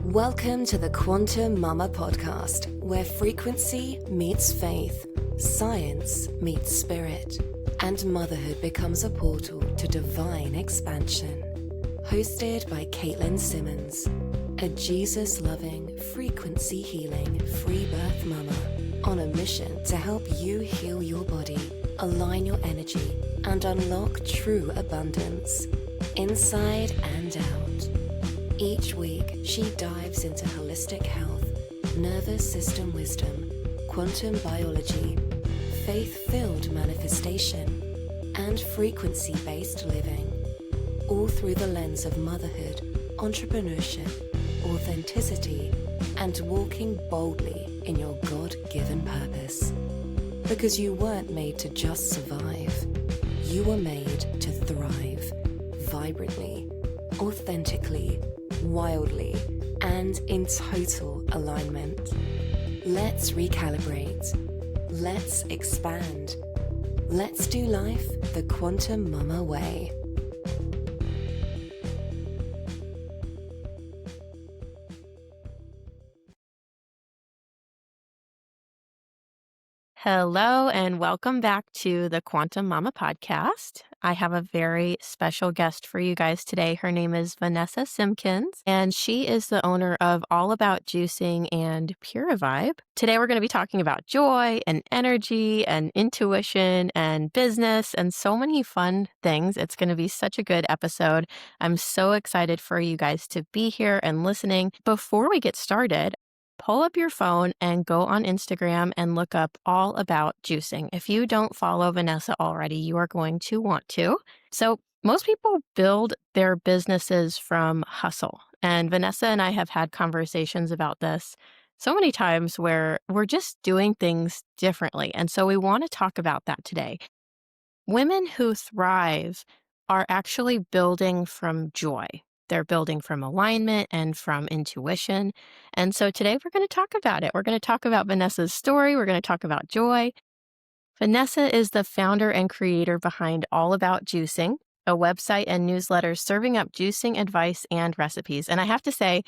Welcome to the Quantum Momma podcast, where frequency meets faith, science meets spirit, and motherhood becomes a portal to divine expansion. Hosted by Katelyn Simmons, a Jesus-loving, frequency-healing, free birth mama on a mission to help you heal your body, align your energy, and unlock true abundance, inside and out. Each week, she dives into holistic health, nervous system wisdom, quantum biology, faith-filled manifestation, and frequency-based living, all through the lens of motherhood, entrepreneurship, authenticity, and walking boldly in your God-given purpose. Because you weren't made to just survive. You were made to thrive, vibrantly, authentically, wildly, and in total alignment. Let's recalibrate. Let's expand. Let's do life the Quantum Momma way. Hello, and welcome back to the Quantum Momma podcast. I have a very special guest for you guys today. Her name is Vanessa Simkins, and she is the owner of All About Juicing and Pure Vibe. Today, we're going to be talking about joy and energy and intuition and business and so many fun things. It's going to be such a good episode. I'm so excited for you guys to be here and listening. Before we get started, pull up your phone and go on Instagram and look up All About Juicing. If you don't follow Vanessa already, you are going to want to. So most people build their businesses from hustle. And Vanessa and I have had conversations about this so many times where we're just doing things differently. And so we want to talk about that today. Women who thrive are actually building from joy. They're building from alignment and from intuition. And so today we're going to talk about it. We're going to talk about Vanessa's story. We're going to talk about joy. Vanessa is the founder and creator behind All About Juicing, a website and newsletter serving up juicing advice and recipes. And I have to say,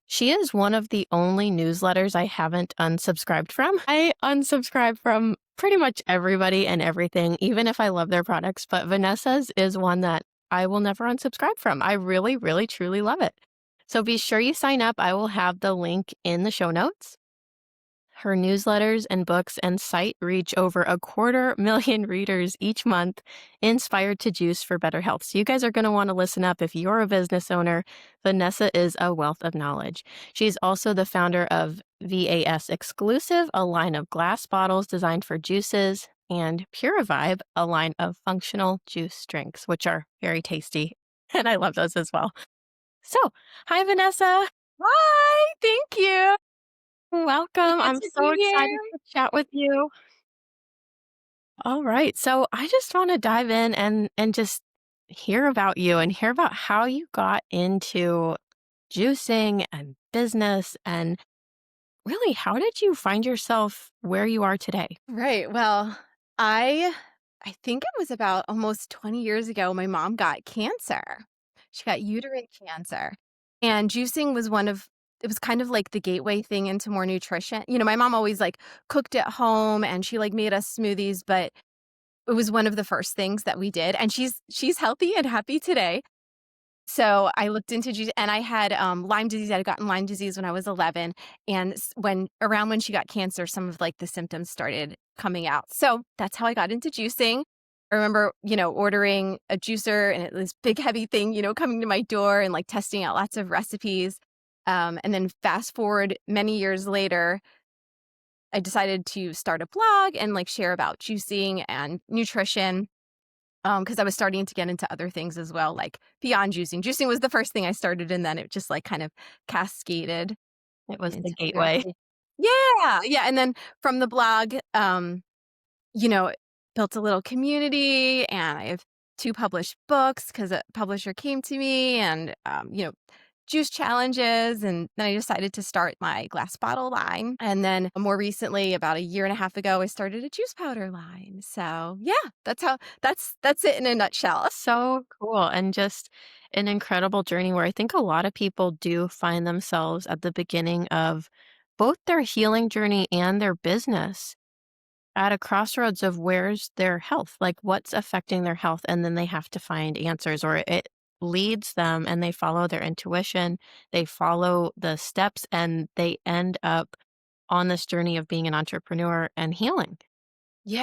she is one of the only newsletters I haven't unsubscribed from. I unsubscribe from pretty much everybody and everything, even if I love their products. But Vanessa's is one that I will never unsubscribe from. I really, really, truly love it. So be sure you sign up. I will have the link in the show notes. Her newsletters and books and site reach over 250,000 readers each month, inspired to juice for better health. So you guys are going to want to listen up. If you're a business owner, Vanessa is a wealth of knowledge. She's also the founder of VAS Exclusive, a line of glass bottles designed for juices, and Pure Vibe, a line of functional juice drinks, which are very tasty. And I love those as well. So, hi, Vanessa. Hi, thank you. Welcome. I'm Good to so be excited here. to chat with you. All right. So I just want to dive in and just hear about you and hear about how you got into juicing and business, and really, how did you find yourself where you are today? Right. Well, I think it was about almost 20 years ago, my mom got cancer. She got uterine cancer. And juicing was it was kind of like the gateway thing into more nutrition. You know, my mom always like cooked at home and she like made us smoothies, but it was one of the first things that we did. And she's healthy and happy today. So I looked into juice, and I had Lyme disease. I had gotten Lyme disease when I was 11, and around when she got cancer, some of like the symptoms started coming out. So that's how I got into juicing. I remember, ordering a juicer and this big heavy thing, coming to my door and like testing out lots of recipes. And then fast forward many years later, I decided to start a blog and like share about juicing and nutrition. Because I was starting to get into other things as well, like beyond juicing. Juicing was the first thing I started, and then it just like kind of cascaded It was the into gateway. Yeah. And then from the blog, you know, built a little community, and I have 2 published books because a publisher came to me and, juice challenges, and then I decided to start my glass bottle line, and then more recently, about a year and a half ago, I started a juice powder line. So, yeah, that's it in a nutshell. So cool, and just an incredible journey where I think a lot of people do find themselves at the beginning of both their healing journey and their business at a crossroads of where's their health, like what's affecting their health, and then they have to find answers, or it leads them and they follow their intuition, they follow the steps, and they end up on this journey of being an entrepreneur and healing.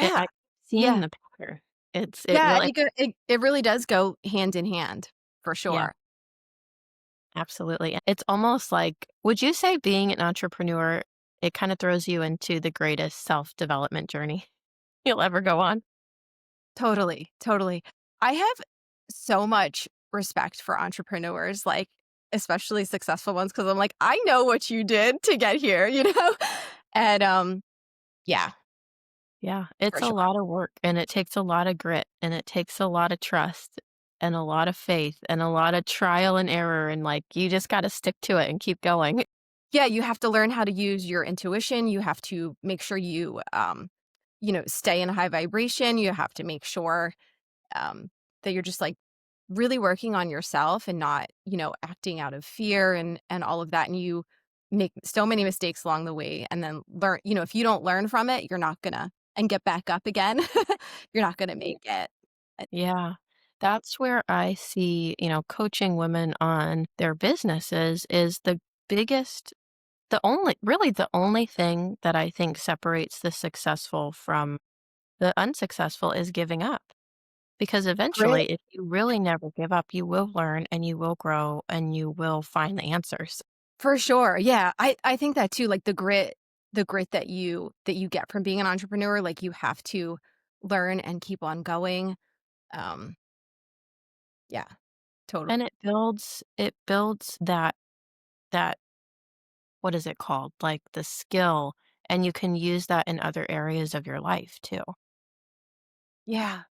I Yeah. seeing Yeah. the pattern. It Yeah, I really think it really does go hand in hand, for yeah, sure. absolutely. It's almost like would you say being an entrepreneur, it kinda throws you into the greatest self-development journey you'll ever go on? Totally, totally. I have so much respect for entrepreneurs, like, especially successful ones, because 'cause I'm like, "I know what you did to get here," you know? And, yeah, Yeah, for it's a sure. lot of work, and it takes a lot of grit, and it takes a lot of trust, and a lot of faith, and a lot of trial and error, and, like, you just gotta stick to it and keep going. Yeah, you have to learn how to use your intuition, you have to make sure you stay in a high vibration, you have to make sure, um, that you're just, like, really working on yourself and not, acting out of fear and all of that, and you make so many mistakes along the way and then if you don't learn from it, you're not gonna and get back up again, you're not gonna make it. Yeah. That's where I see, coaching women on their businesses is the biggest the only thing that I think separates the successful from the unsuccessful is giving up. Because Grit. eventually, if you really never give up, you will learn and you will grow and you will find the answers. For sure, yeah, I think that too, like, the grit that you get from being an entrepreneur, like, you have to learn and keep on going, um, yeah, totally. And it builds that what is it called? Like the skill, and you can use that in other areas of your life too. Yeah.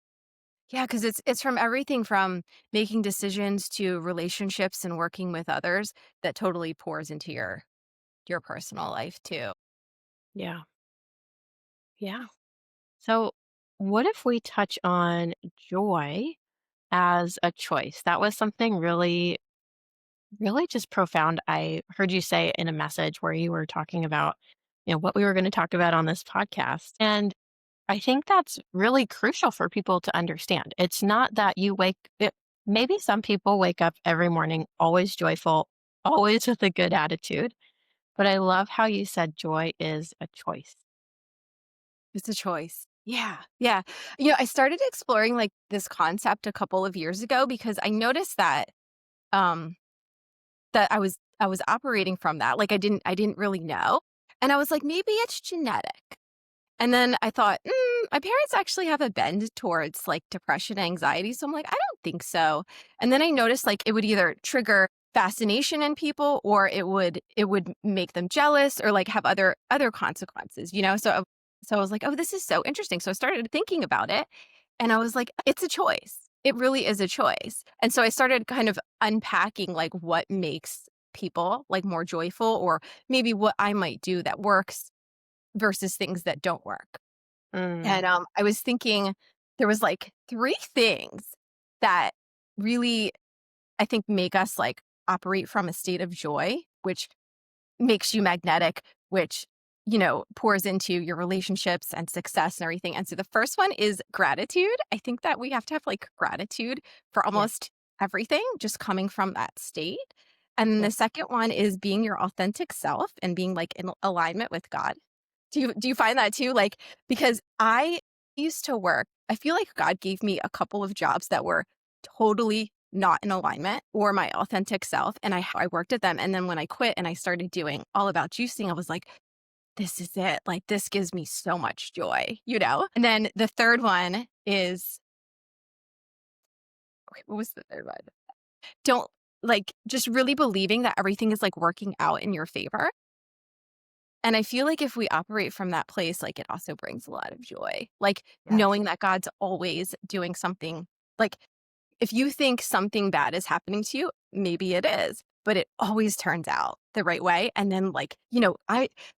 Yeah, because it's from everything from making decisions to relationships and working with others that totally pours into your personal life too. Yeah. Yeah. So, what if we touch on joy as a choice? That was something really, really just profound. I heard you say in a message where you were talking about, what we were going to talk about on this podcast. And I think that's really crucial for people to understand. It's not that maybe some people wake up every morning always joyful, always with a good attitude. But I love how you said joy is a choice. It's a choice. Yeah, yeah. I started exploring, like, this concept a couple of years ago because I noticed um, that I was operating from that, like, I didn't really know, and I was like, "Maybe it's genetic." And then I thought, my parents actually have a bend towards like depression, anxiety. So I'm like, I don't think so. And then I noticed like it would either trigger fascination in people or it would make them jealous or like have other consequences. So I was like, oh, this is so interesting. So I started thinking about it and I was like, it's a choice. It really is a choice. And so I started kind of unpacking like what makes people like more joyful or maybe what I might do that works versus things that don't work. Mm, And, I was thinking there was, like, 3 things that really, I think, make us, like, operate from a state of joy, which makes you magnetic, which, pours into your relationships and success and everything. And so the first one is gratitude. I think that we have to have, like, gratitude for yeah, almost everything just coming from that state. And then yeah. the second one is being your authentic self and being, like, in alignment with God. Do you find that too? Like, because I used to work I feel like God gave me a couple of jobs that were totally not in alignment or my authentic self, and I worked at them, and then when I quit and I started doing all about juicing, I was like, "This is it, like, this gives me so much joy," you know? And then the third one is okay, what was the third one? Don't just really believing that everything is, like, working out in your favor. And I feel like if we operate from that place, like, it also brings a lot of joy. Like, Yes. knowing that God's always doing something like, if you think something bad is happening to you, maybe it is. but it always turns out the right way. And then like,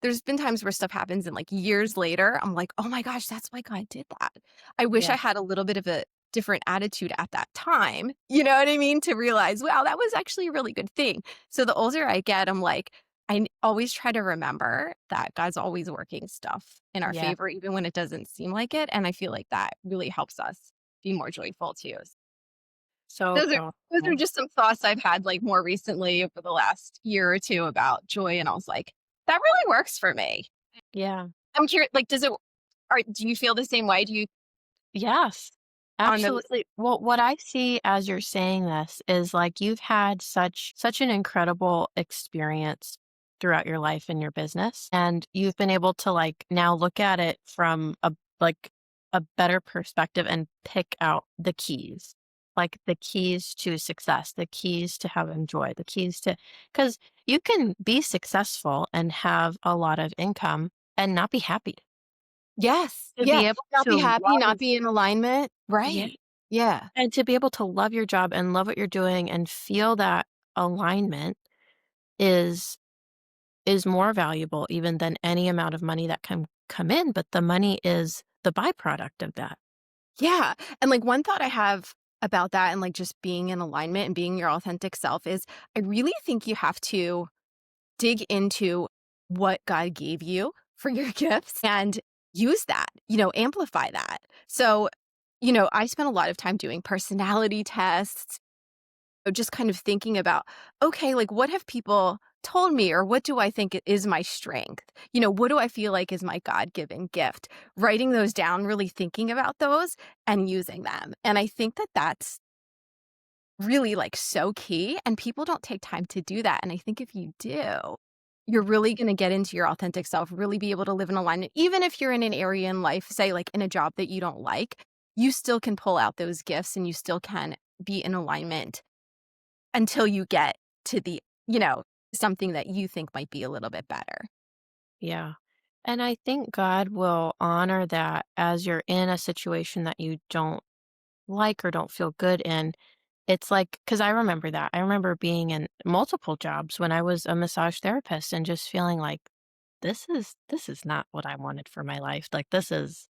there's been times where stuff happens and like years later, I'm like, oh my gosh, that's why God did that. I wish I Yeah. had a little bit of a different attitude at that time. You know what I mean? To realize, wow, that was actually a really good thing. So the older I get, I'm like, always try to remember that God's always working stuff in our Yeah. favor, even when it doesn't seem like it. And I feel like that really helps us be more joyful too. So Those are powerful. just some thoughts I've had, like, more recently over the last year or 2 about joy, and I was like, "That really works for me." Yeah. I'm curious, like, do you feel the same way? Do you Yes, on those absolutely. Well, what I see as you're saying this is like you've had such an incredible experience throughout your life and your business, and you've been able to like now look at it from a better perspective and pick out the keys. Like the keys to success, the keys to having joy, the keys to because you can be successful and have a lot of income and not be happy. Yes, To yeah, be able not to be happy, not love. be in alignment, Yeah. right. Yeah. And to be able to love your job and love what you're doing and feel that alignment is is more valuable even than any amount of money that can come in, but the money is the byproduct of that. Yeah, and, like, one thought I have about that and, like, just being in alignment and being your authentic self is I really think you have to dig into what God gave you for your gifts and use that, amplify that. So, I spent a lot of time doing personality tests, just kind of thinking about, okay, like what have people told me or what do I think is my strength? What do I feel like is my God-given gift? Writing those down, really thinking about those and using them. And I think that that's really, like, so key, and people don't take time to do that, and I think if you do, you're really gonna get into your authentic self, really be able to live in alignment. Even if you're in an area in life, say, like, in a job that you don't like, you still can pull out those gifts, and you still can be in alignment until you get to you know, something that you think might be a little bit better. Yeah. And I think God will honor that as you're in a situation that you don't like or don't feel good in. It's like, because I remember that. I remember being in multiple jobs when I was a massage therapist and just feeling like this is not what I wanted for my life. Like this is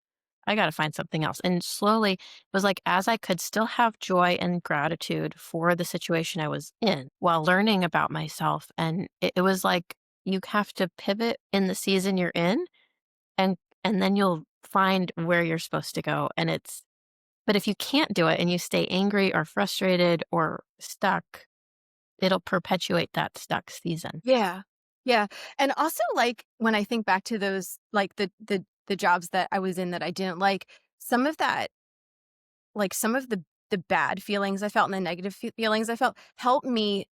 I got to find something else. And slowly it was like as I could still have joy and gratitude for the situation I was in while learning about myself. And it was like you have to pivot in the season you're in and and then you'll find where you're supposed to go. And it's but if you can't do it and you stay angry or frustrated or stuck, it'll perpetuate that stuck season. Yeah. Yeah, and also, like, when I think back to those, like, the jobs that I was in that I didn't like, some of that some of the bad feelings I felt and the negative feelings I felt helped me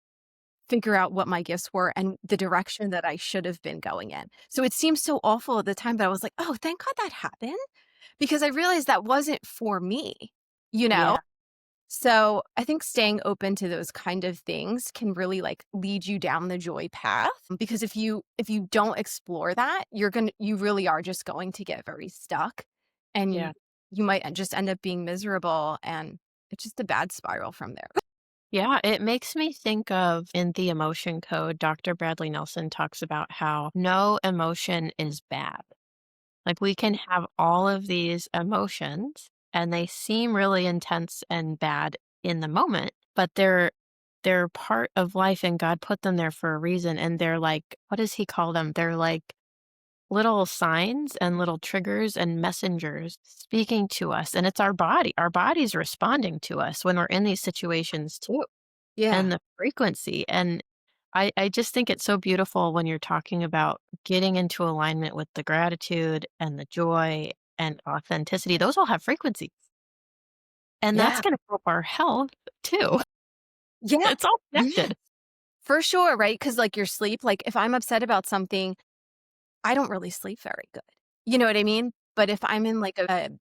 figure out what my gifts were and the direction that I should have been going in. So it seems so awful at the time, but I was like, "Oh, thank God that happened," because I realized that wasn't for me, you know? Yeah. So I think staying open to those kind of things can really like lead you down the joy path because if you don't explore that, you really are just going to get very stuck and Yeah. you might just end up being miserable and it's just a bad spiral from there. Yeah, it makes me think of in the emotion code, Dr. Bradley Nelson talks about how no emotion is bad. Like we can have all of these emotions and they seem really intense and bad in the moment, but they're part of life and God put them there for a reason. And they're like, what does he call them? They're like little signs and little triggers and messengers speaking to us. And it's our body. Our body's responding to us when we're in these situations too Yeah. and the frequency. And I just think it's so beautiful when you're talking about getting into alignment with the gratitude and the joy and authenticity. Those all have frequencies. And that's Yeah. going to help our health too. Yeah. It's all Yeah. connected. For sure, right? Cuz like your sleep, like if I'm upset about something, I don't really sleep very good. You know what I mean? But if I'm in like a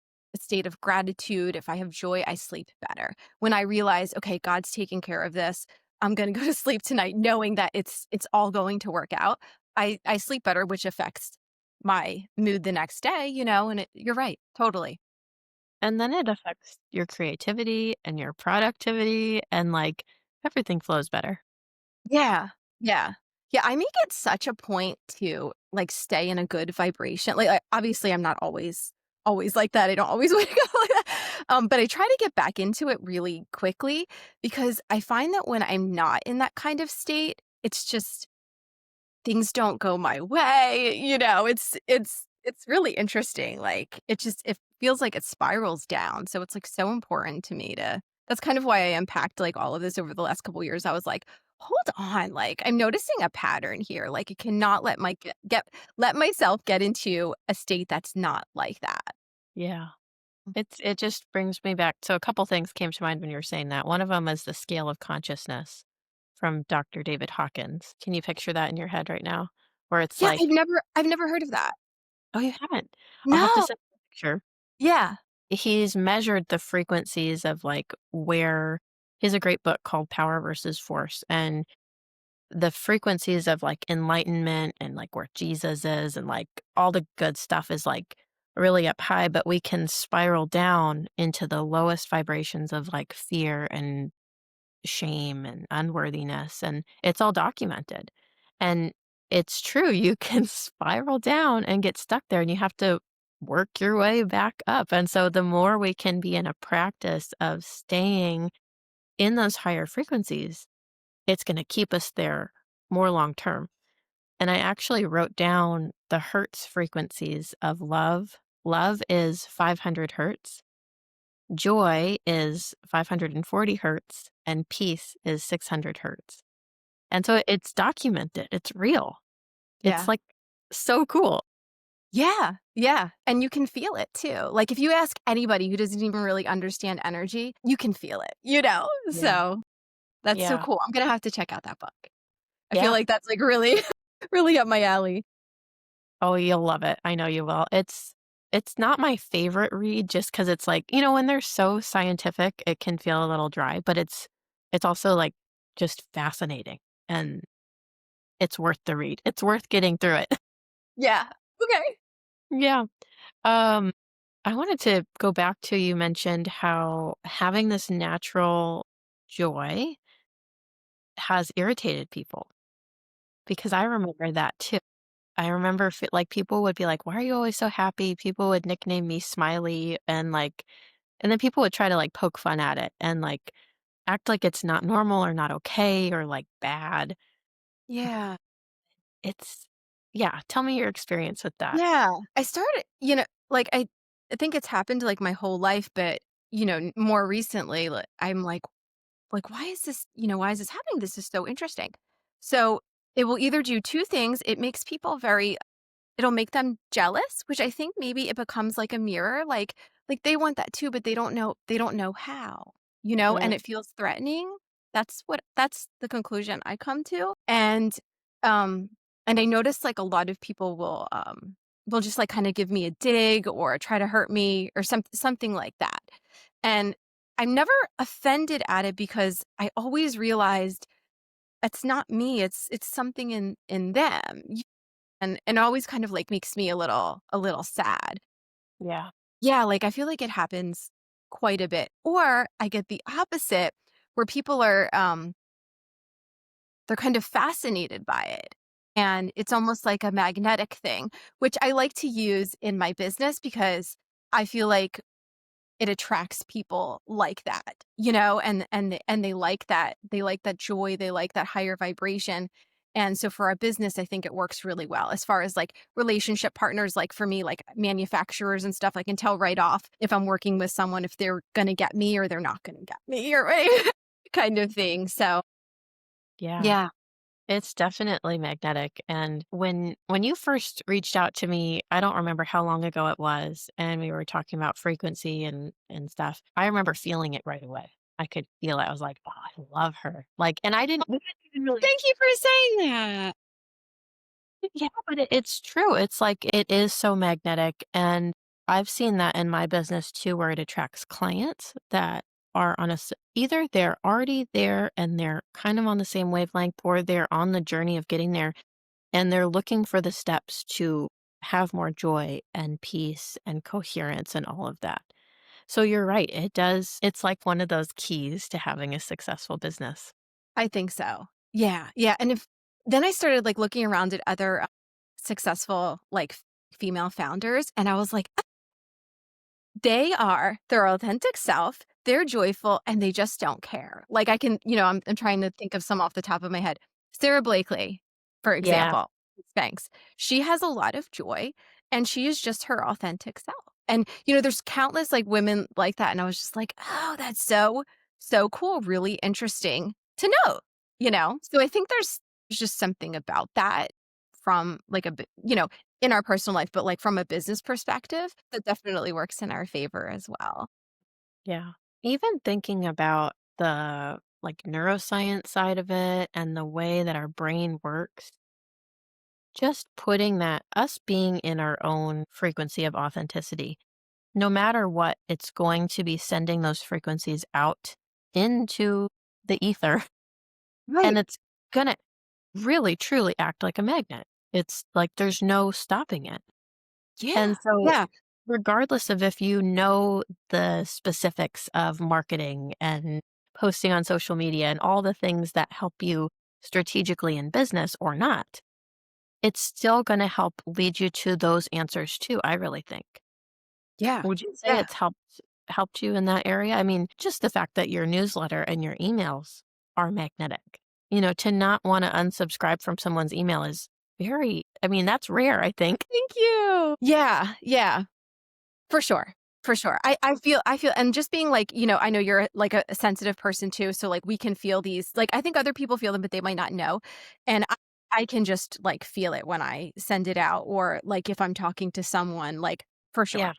state of gratitude, if I have joy, I sleep better. When I realize, okay, God's taking care of this, I'm going to go to sleep tonight knowing that it's all going to work out. I sleep better, which affects my mood the next day, and you're right, totally. And then it affects your creativity and your productivity and like everything flows better. Yeah. Yeah. Yeah, I make it such a point to, like, stay in a good vibration. Like, obviously, I'm not always like that. I don't always wake up like that. But I try to get back into it really quickly because I find that when I'm not in that kind of state, it's just things don't go my way, it's really interesting, like, it feels like it spirals down, so it's, like, so important to me to that's kind of why I unpacked, like, all of this over the last couple years. I was like, "Hold on, like, I'm noticing a pattern here, like, I cannot let myself get into a state that's not like that." Yeah. It just brings me back so a couple things came to mind when you were saying that. One of them is the scale of consciousness from Dr. David Hawkins. Can you picture that in your head right now? Where it's Yeah, like, I've never heard of that. "Oh, you haven't? I'll have to No. send you a picture." Yeah. He's measured the frequencies of, like, where he has a great book called Power versus Force, and the frequencies of, like, enlightenment and, like, where Jesus is and, like, all the good stuff is, like, really up high, but we can spiral down into the lowest vibrations of, like, fear and shame and unworthiness, and it's all documented. And it's true, you can spiral down and get stuck there, and you have to work your way back up. And so the more we can be in a practice of staying in those higher frequencies, it's going to keep us there more long term. And I actually wrote down the hertz frequencies of love. Love is 500 hertz. Joy is 540 hertz and peace is 600 hertz. And so it's documented. It's real. It's Yeah. like so cool. Yeah, yeah, and you can feel it too. Like, if you ask anybody who doesn't even really understand energy, you can feel it, you know? Yeah. So, that's so Yeah. cool. I'm gonna have to check out that book. I feel Yeah. like that's, like, really really up my alley. Oh, you'll love it. I know you will. It's not my favorite read just because it's like, when they're so scientific, it can feel a little dry, but it's also like just fascinating and it's worth the read. It's worth getting through it. Yeah. Okay. Yeah. Um, I wanted to go back to you mentioned how having this natural joy has irritated people because I remember that too. I remember like people would be like, "Why are you always so happy?" People would nickname me Smiley and like, and then people would try to like poke fun at it and like act like it's not normal or not okay or like bad. Yeah. It's, yeah. Tell me your experience with that. Yeah. I started like, I think it's happened, like, my whole life, but, more recently, I'm like, why is this happening? This is so interesting. So, it will either do 2 things. It makes people very It'll make them jealous, which I think maybe it becomes like a mirror, like they want that too, but they don't know how, Mm, and it feels threatening. That's the conclusion I come to. Um, and I notice like a lot of people will just like kind of give me a dig or try to hurt me or something like that. And I'm never offended at it because I always realized it's not me, it's something in them. And it always kind of, like, makes me a little sad. yeah. Yeah, like, I feel like it happens quite a bit. Or I get the opposite where people they're kind of fascinated by it, and it's almost like a magnetic thing, which I like to use in my business because I feel like it attracts people like that, and they like that joy, they like that higher vibration. And so for our business, I think it works really well as far as like relationship partners, like for me, like manufacturers and stuff, I can tell right off if I'm working with someone, if they're going to get me or they're not going to get me or right? kind of thing. So Yeah. yeah, It's definitely magnetic, and when you first reached out to me, I don't remember how long ago it was, and we were talking about frequency and stuff. I remember feeling it right away. I could feel it. I was like, "Oh, I love her." Like, and we didn't even really. thank you for saying that. Yeah, but it's true. It's like it is so magnetic, and I've seen that in my business too, where it attracts clients that are on either they're already there and they're kind of on the same wavelength, or they're on the journey of getting there and they're looking for the steps to have more joy and peace and coherence and all of that. So you're right. It's like one of those keys to having a successful business. I think so. Yeah, yeah, and if then I started, like, looking around at other, successful, like, female founders, and I was like, they are their authentic self, they're joyful, and they just don't care. Like, I can I'm trying to think of some off the top of my head. Sarah Blakely, for Yeah. example, Spanx. She has a lot of joy, and she is just her authentic self. And, there's countless, like, women like that, and I was just like, "Oh, that's so, so cool, really interesting to know," you know? So I think there's just something about that from, like, in our personal life, but, like, from a business perspective, that definitely works in our favor as well. Yeah. Even thinking about the like neuroscience side of it and the way that our brain works, just putting that us being in our own frequency of authenticity, no matter what, it's going to be sending those frequencies out into the ether and Right. it's going to really truly act like a magnet. It's like there's no stopping it. And Yeah, so, yeah, regardless of if you know the specifics of marketing and posting on social media and all the things that help you strategically in business or not, it's still going to help lead you to those answers too, I really think. yeah, Would you say yeah. it's helped you in that area? I mean, just the fact that your newsletter and your emails are magnetic. To not want to unsubscribe from someone's email is I mean, that's rare, I think. Thank you. Yeah, yeah, for sure, for sure. I feel and just being like, I know you're, like, a sensitive person too, so, like, we can feel these like, I think other people feel them, but they might not know, and I can just, like, feel it when I send it out or, like, if I'm talking to someone, like, for Yeah. sure.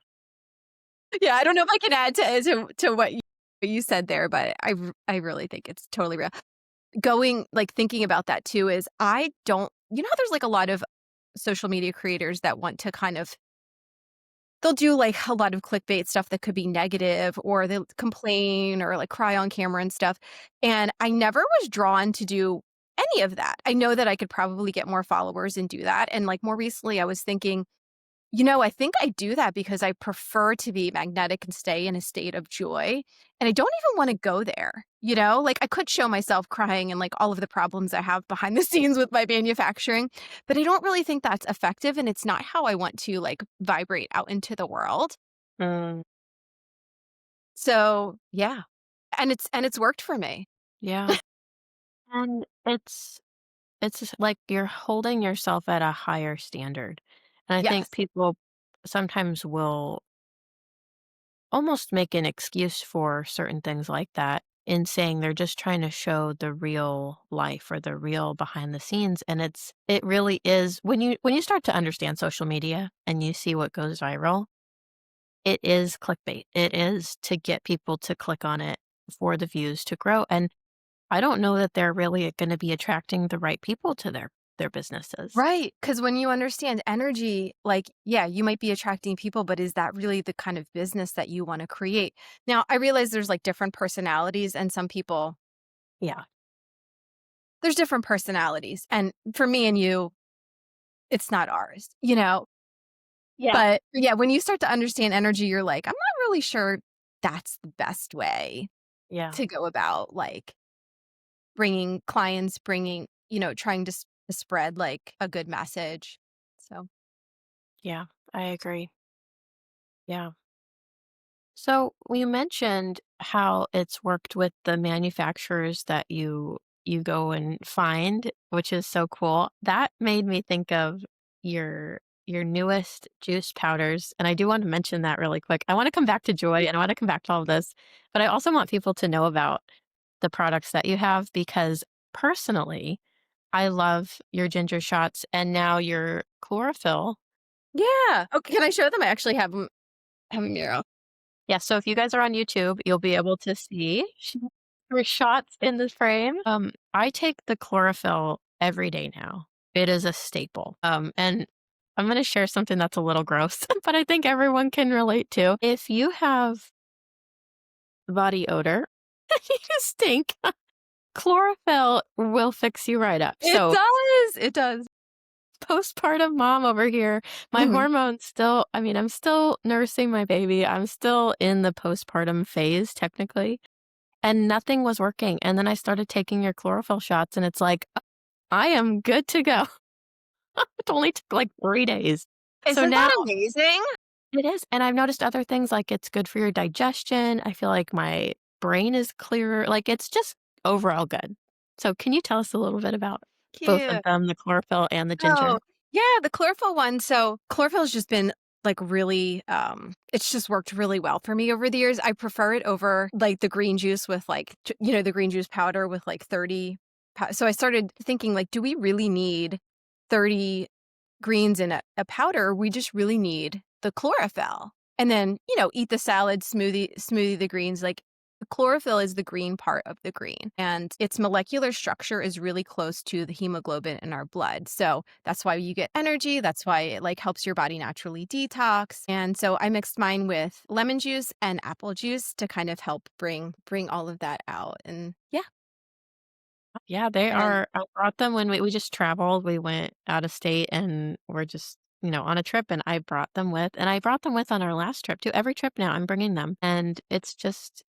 Yeah, I don't know if I can add to what you said there, but I really think it's totally real. Thinking about that too is I don't how there's, like, a lot of social media creators that want to kind of they'll do, like, a lot of clickbait stuff that could be negative, or they'll complain or, like, cry on camera and stuff, and I never was drawn to do any of that. I know that I could probably get more followers and do that, and, like, more recently, I was thinking, I think I do that because I prefer to be magnetic and stay in a state of joy, and I don't even wanna go there, you know? Like, I could show myself crying and, like, all of the problems I have behind the scenes with my manufacturing, but I don't really think that's effective, and it's not how I want to, like, vibrate out into the world. Mm, So, yeah, and it's worked for me. yeah. And it's just like you're holding yourself at a higher standard. And I think Yes. people sometimes will almost make an excuse for certain things like that in saying they're just trying to show the real life or the real behind the scenes. And it really is when you start to understand social media and you see what goes viral, it is clickbait. It is to get people to click on it for the views to grow. And I don't know that they're really going to be attracting the right people to their businesses. Right, because when you understand energy, like, yeah, you might be attracting people, but is that really the kind of business that you wanna create? Now, I realize there's, like, different personalities, and some people Yeah. there's different personalities, and for me and you, it's not ours, you know? Yeah. But, yeah, when you start to understand energy, you're like, "I'm not really sure that's the best way Yeah. to go about, like, bringing clients, trying to spread, like, a good message." So, Yeah. I agree. Yeah. So you mentioned how it's worked with the manufacturers that you go and find, which is so cool. That made me think of your newest juice powders, and I do want to mention that really quick. I want to come back to joy and I want to come back to all of this, but I also want people to know about the products that you have because personally, I love your ginger shots and now your chlorophyll. yeah. Okay, can I show them? I actually have 'em here. Yeah, so if you guys are on YouTube, you'll be able to see her shots in the frame. I take the chlorophyll every day now. It is a staple. And I'm gonna share something that's a little gross, but I think everyone can relate to. If you have body odor, you stink, chlorophyll will fix you right up. It So does, it does. postpartum mom over here. My Mhm. hormones still, I mean, I'm still nursing my baby. I'm still in the postpartum phase, technically. and nothing was working. And then I started taking your chlorophyll shots, and it's like, I am good to go. It only took like 3 days. So Isn't now that amazing? it is, and I've noticed other things, like it's good for your digestion. I feel like my brain is clearer, like, it's just overall good. So can you tell us a little bit about both of Cute. them, the chlorophyll and the Oh, ginger? yeah, the chlorophyll one. So chlorophyll's just been like really, it's just worked really well for me over the years. I prefer it over like the green juice with like, the green juice powder with like 30. So I started thinking like, do we really need 30 greens in a powder? We just really need the chlorophyll. And then, eat the salad, smoothie the greens. Like the chlorophyll is the green part of the green, and its molecular structure is really close to the hemoglobin in our blood. So that's why you get energy. That's why it like helps your body naturally detox. And so I mixed mine with lemon juice and apple juice to kind of help bring all of that out. And yeah, Yeah, they and are. I brought them when we just traveled. We went out of state and we're just, on a trip, and I brought them with on our last trip too. Every trip now I'm bringing them. And it's just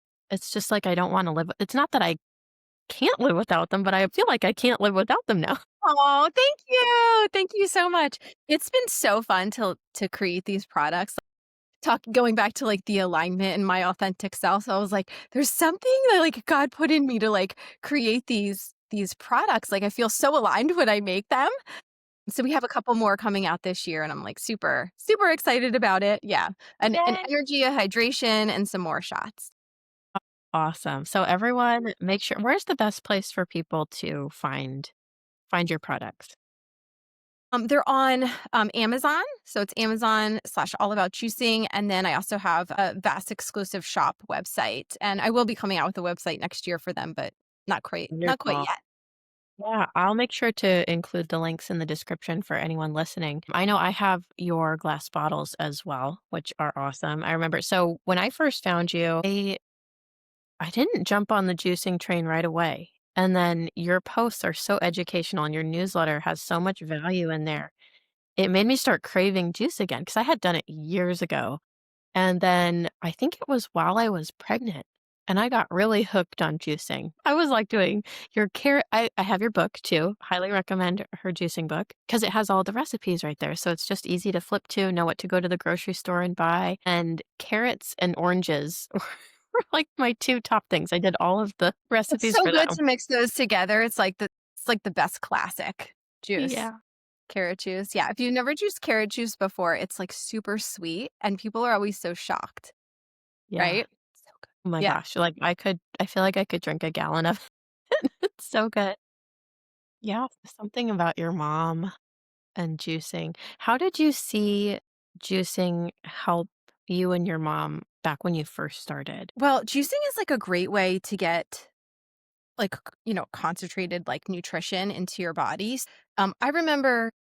like I don't want to live. It's not that I can't live without them, but I feel like I can't live without them now. oh, thank you. Thank you so much. It's been so fun to create these products. Going back to like the alignment and my authentic self. So I was like, there's something that like God put in me to like create these products. Like I feel so aligned when I make them. So we have a couple more coming out this year, and I'm like super, super excited about it. Yeah. An Yay. energy, a hydration, and some more shots. Awesome. So everyone, make sure, where's the best place for people to find your products? They're on Amazon. So it's Amazon/ all about juicing. And then I also have a vast exclusive shop website. And I will be coming out with a website next year for them, but not quite Wonderful. yet. Yeah, I'll make sure to include the links in the description for anyone listening. I know I have your glass bottles as well, which are awesome. I remember, so when I first found you, I didn't jump on the juicing train right away. And then your posts are so educational and your newsletter has so much value in there. It made me start craving juice again because I had done it years ago. And then I think it was while I was pregnant, and I got really hooked on juicing. I was like doing your carrot. I have your book too. Highly recommend her juicing book because it has all the recipes right there. So it's just easy to flip to, know what to go to the grocery store and buy. And carrots and oranges were like my two top things. I did all of the It's recipes so for good them. to mix those together. It's like the best classic juice. Yeah. Carrot juice. Yeah, if you've never juiced carrot juice before, it's like super sweet and people are always so shocked, Yeah. right? So good. Oh my Yeah. gosh. Like I feel like I could drink a gallon of it. It's so good. Yeah. Something about your mom and juicing. How did you see juicing help you and your mom back when you first started? Well, juicing is like a great way to get like, concentrated like nutrition into your bodies. I remember,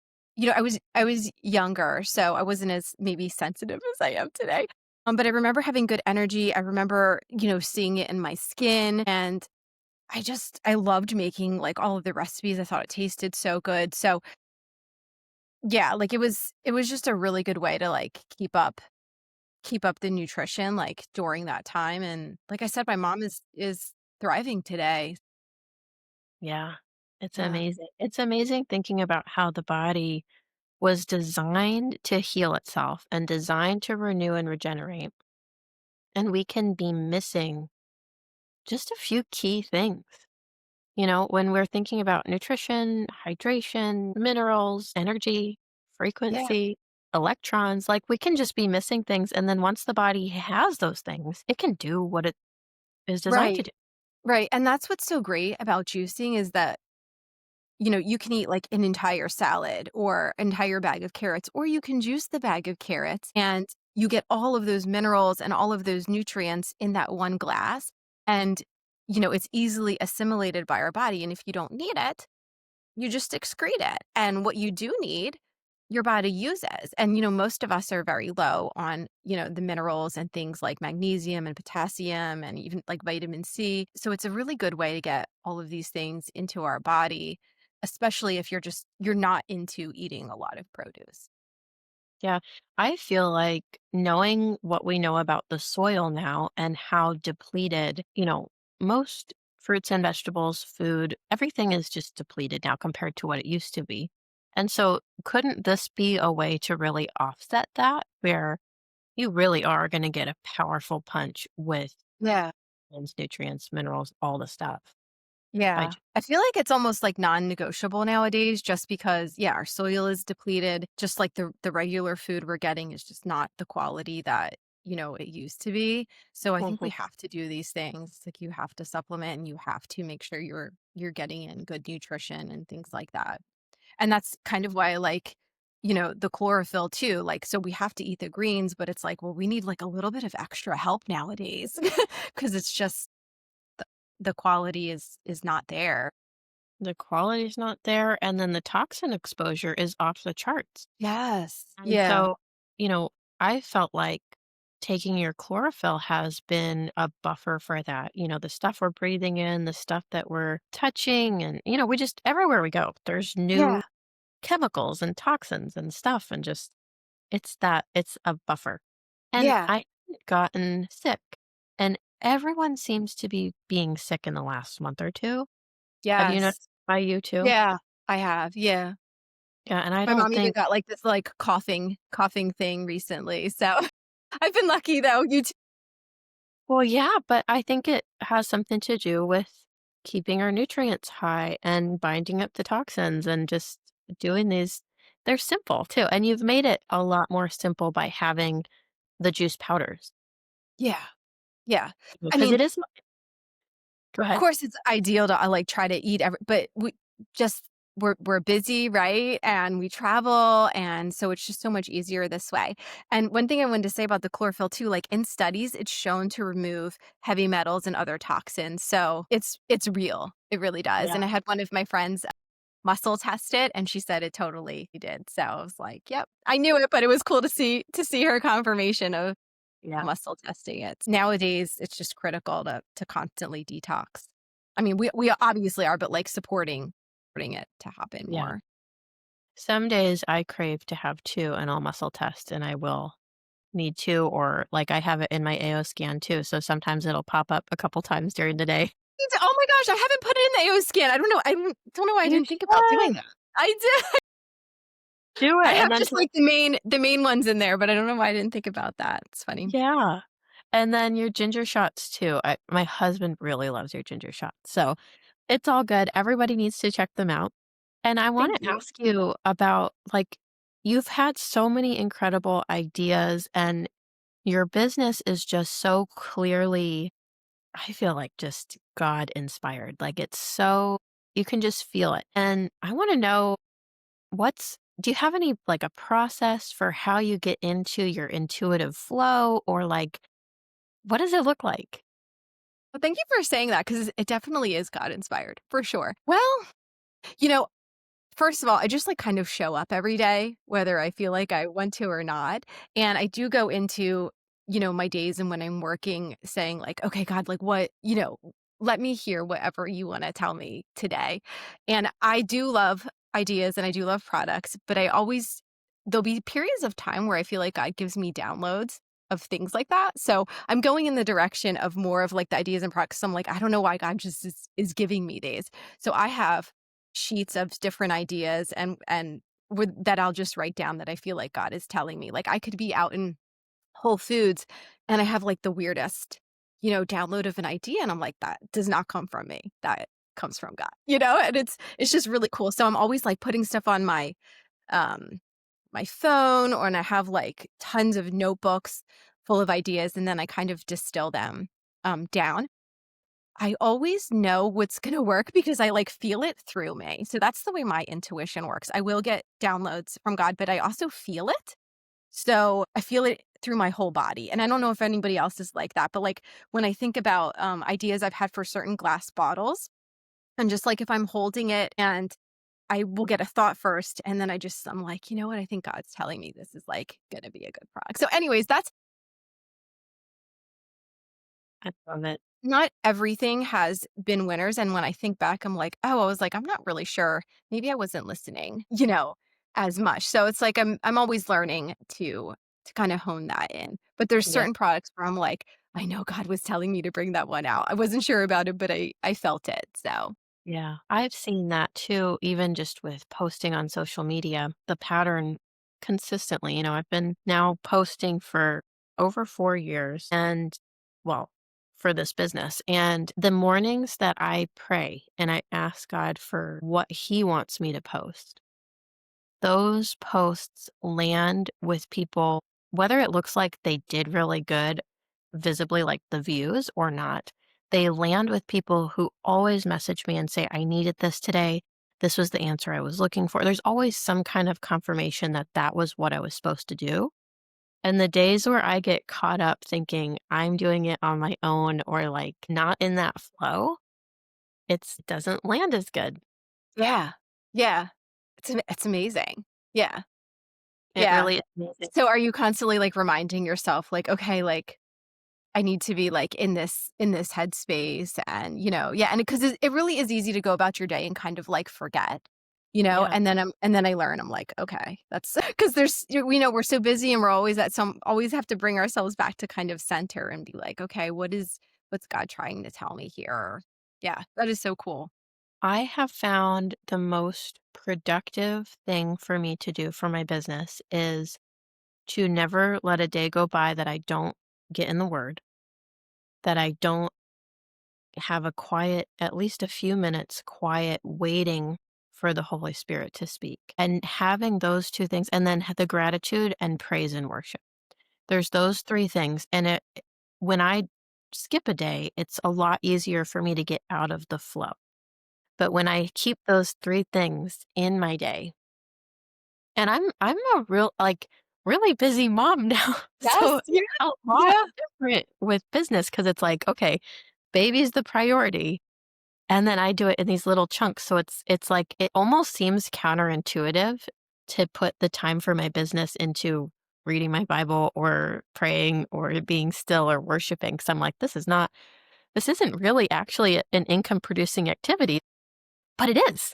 I was younger, so I wasn't as maybe sensitive as I am today. But I remember having good energy. I remember, seeing it in my skin, and I loved making like all of the recipes. I thought it tasted so good. So yeah, like it was just a really good way to like keep up the nutrition like during that time. And like I said, my mom is thriving today. Yeah. It's Yeah. amazing. It's amazing thinking about how the body was designed to heal itself and designed to renew and regenerate. And we can be missing just a few key things. When we're thinking about nutrition, hydration, minerals, energy, Yeah. frequency, electrons, like we can just be missing things. And then once the body has those things, it can do what it is designed to Right. do. Right. And that's what's so great about juicing is that, you can eat like an entire salad or entire bag of carrots, or you can juice the bag of carrots and you get all of those minerals and all of those nutrients in that one glass. And, it's easily assimilated by our body. And if you don't need it, you just excrete it. And what you do need, your body uses. And, most of us are very low on, the minerals and things like magnesium and potassium and even like vitamin C. So it's a really good way to get all of these things into our body, especially if you're not into eating a lot of produce. Yeah. I feel like knowing what we know about the soil now and how depleted, most fruits and vegetables, food, everything is just depleted now compared to what it used to be. And so, couldn't this be a way to really offset that where you really are going to get a powerful punch with Yeah. vitamins, nutrients, minerals, all the stuff by Yeah. just I feel like it's almost like non-negotiable nowadays just because, yeah, our soil is depleted. Just like the regular food we're getting is just not the quality that, it used to be. So I think we Mhm. have to do these things. Like you have to supplement and you have to make sure you're getting in good nutrition and things like that. And that's kind of why I like, the chlorophyll too. Like, so we have to eat the greens, but it's like, well, we need like a little bit of extra help nowadays because it's just the quality is not there. the quality's not there, and then the toxin exposure is off the charts. Yes. And Yeah. so, you know, I felt like taking your chlorophyll has been a buffer for that. The stuff we're breathing in, the stuff that we're touching, and, we just, everywhere we go, there's Yeah. new chemicals and toxins and stuff. And just, it's a buffer. And Yeah. I haven't gotten sick. And everyone seems to be being sick in the last month or two. Have you noticed Yes. by you too? Yeah. I have. Yeah. Yeah. And I My don't mom even think, got like this like coughing thing recently. So I've been lucky though. You too. well, yeah, but I think it has something to do with keeping our nutrients high and binding up the toxins and just doing these. They're simple too. And you've made it a lot more simple by having the juice powders Yeah. Yeah. I because mean, it is. Go of ahead. course, it's ideal to, like, try to eat but we just we're busy, right? And we travel, and so it's just so much easier this way. And one thing I wanted to say about the chlorophyll too, like, in studies, it's shown to remove heavy metals and other toxins, so it's real. It really does, Yeah. and I had one of my friends muscle test it, and she said it totally did, so I was like, "Yep." I knew it, but it was cool to see her confirmation of Yeah. muscle testing it. Nowadays, it's just critical to constantly detox. I mean, we obviously are, but like supporting it to happen Yeah. more. Some days I crave to have two and I'll muscle test and I will need two, or like I have it in my AO scan too. So sometimes it'll pop up a couple times during the day. Oh my gosh, I haven't put it in the AO scan. I don't know. I don't know why I You didn't think about doing should that. I did. do I it. have And then just like the main ones in there, but I don't know why I didn't think about that. It's funny. yeah. And then your ginger shots too. My husband really loves your ginger shots. So it's all good. Everybody needs to check them out. And I want Thank to you. ask you about like, you've had so many incredible ideas and your business is just so clearly, I feel like just God inspired. Like it's so, you can just feel it. And I want to know do you have any like a process for how you get into your intuitive flow, or like, what does it look like? Well, thank you for saying that because it definitely is God inspired for sure. Well, you know, first of all, I just like kind of show up every day, whether I feel like I want to or not. And I do go into, my days and when I'm working saying like, okay, God, like what, let me hear whatever you want to tell me today. And I do love ideas and I do love products, but there'll be periods of time where I feel like God gives me downloads of things like that. So I'm going in the direction of more of like the ideas and products. So I'm like, I don't know why God just is giving me these. So I have sheets of different ideas and with that I'll just write down that I feel like God is telling me. Like I could be out in Whole Foods and I have like the weirdest, download of an idea and I'm like that does not come from me. That comes from God. And it's just really cool. So I'm always like putting stuff on um my phone or and I have like tons of notebooks full of ideas and then I kind of distill them down. I always know what's gonna work because I, like, feel it through me. So that's the way my intuition works. I will get downloads from God, but I also feel it. So I feel it through my whole body, and I don't know if anybody else is like that, but, like, when I think about, ideas I've had for certain glass bottles, and just, like, if I'm holding it and I will get a thought first, and then I'm like, "You know what? I think God's telling me this is, like, gonna be a good product." So anyways, that's I love it. not everything has been winners, and when I think back, I'm like, "Oh," I was like, "I'm not really sure. Maybe I wasn't listening, as much." So it's like I'm always learning to kinda hone that in. But there's Yeah. certain products where I'm like, I know God was telling me to bring that one out. I wasn't sure about it, but I felt it. So, Yeah, I've seen that too, even just with posting on social media, the pattern consistently. I've been now posting for over 4 years and, well, for this business. And the mornings that I pray and I ask God for what He wants me to post, those posts land with people, whether it looks like they did really good visibly, like the views or not, they land with people who always message me and say, I needed this today. This was the answer I was looking for. There's always some kind of confirmation that that was what I was supposed to do. And the days where I get caught up thinking I'm doing it on my own or like not in that flow, it doesn't land as good. yeah. Yeah. It's amazing. Yeah. It Yeah. really is amazing. So are you constantly like reminding yourself like, okay, like I need to be like in this headspace and, yeah, and because it really is easy to go about your day and kind of like forget, Yeah. and then I learn, I'm like, okay, that's because we know we're so busy and we're always have to bring ourselves back to kind of center and be like, okay, what's God trying to tell me here? Yeah, that is so cool. I have found the most productive thing for me to do for my business is to never let a day go by that I don't get in the Word, that I don't have a quiet, at least a few minutes quiet, waiting for the Holy Spirit to speak. And having those two things, and then the gratitude and praise and worship. There's those three things. And when I skip a day, it's a lot easier for me to get out of the flow. But when I keep those three things in my day, and I'm a really busy mom now, Yes, so yeah, it's a lot yeah. different with business because it's like, okay, baby's the priority, and then I do it in these little chunks, so it's like it almost seems counterintuitive to put the time for my business into reading my Bible or praying or being still or worshiping. Because 'cause I'm like, this isn't really actually an income producing activity, but it is.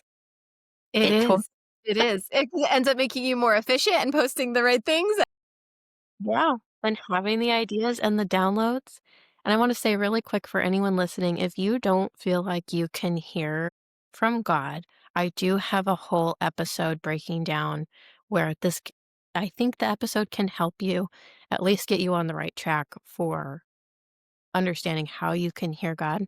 It It totally. is. It is. It ends up making you more efficient and posting the right things. Yeah, and having the ideas and the downloads. And I want to say really quick for anyone listening, if you don't feel like you can hear from God, I do have a whole episode breaking down where I think the episode can help you at least get you on the right track for understanding how you can hear God.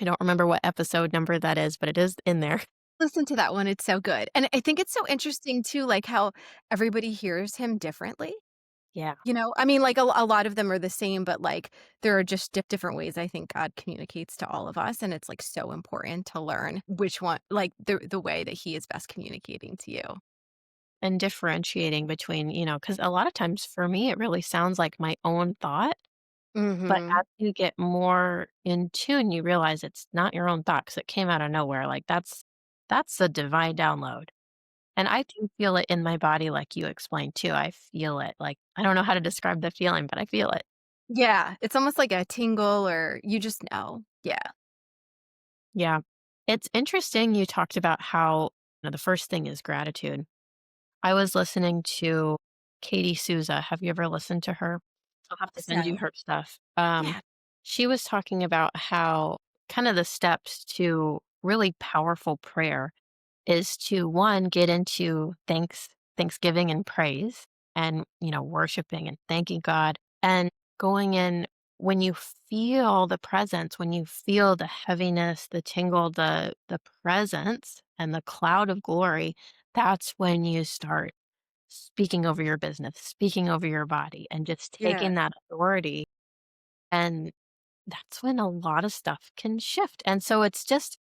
I don't remember what episode number that is, but it is in there. Listen to that one, it's so good, and I think it's so interesting too, like, how everybody hears him differently, Yeah. I mean, like, a lot of them are the same, but, like, there are just different ways I think God communicates to all of us, and it's, like, so important to learn which one like, the way that he is best communicating to you. And differentiating between, because a lot of times for me, it really sounds like my own thought. But Mhm. as you get more in tune, you realize it's not your own thought 'cause it came out of nowhere, like, that's a divine download, and I do feel it in my body like you explained too, I feel it, like, I don't know how to describe the feeling, but I feel it. Yeah, it's almost like a tingle or you just know. Yeah. Yeah. It's interesting you talked about how, the first thing is gratitude. I was listening to Katie Souza. Have you ever listened to her? I'll have to send you So, her stuff. yeah. She was talking about how kind of the steps to really powerful prayer is to one, get into thanksgiving and praise and, worshiping and thanking God and going in when you feel the presence, when you feel the heaviness, the tingle, the presence and the cloud of glory, that's when you start speaking over your business, speaking over your body, and just Yeah. taking that authority. And that's when a lot of stuff can shift. And so it's just,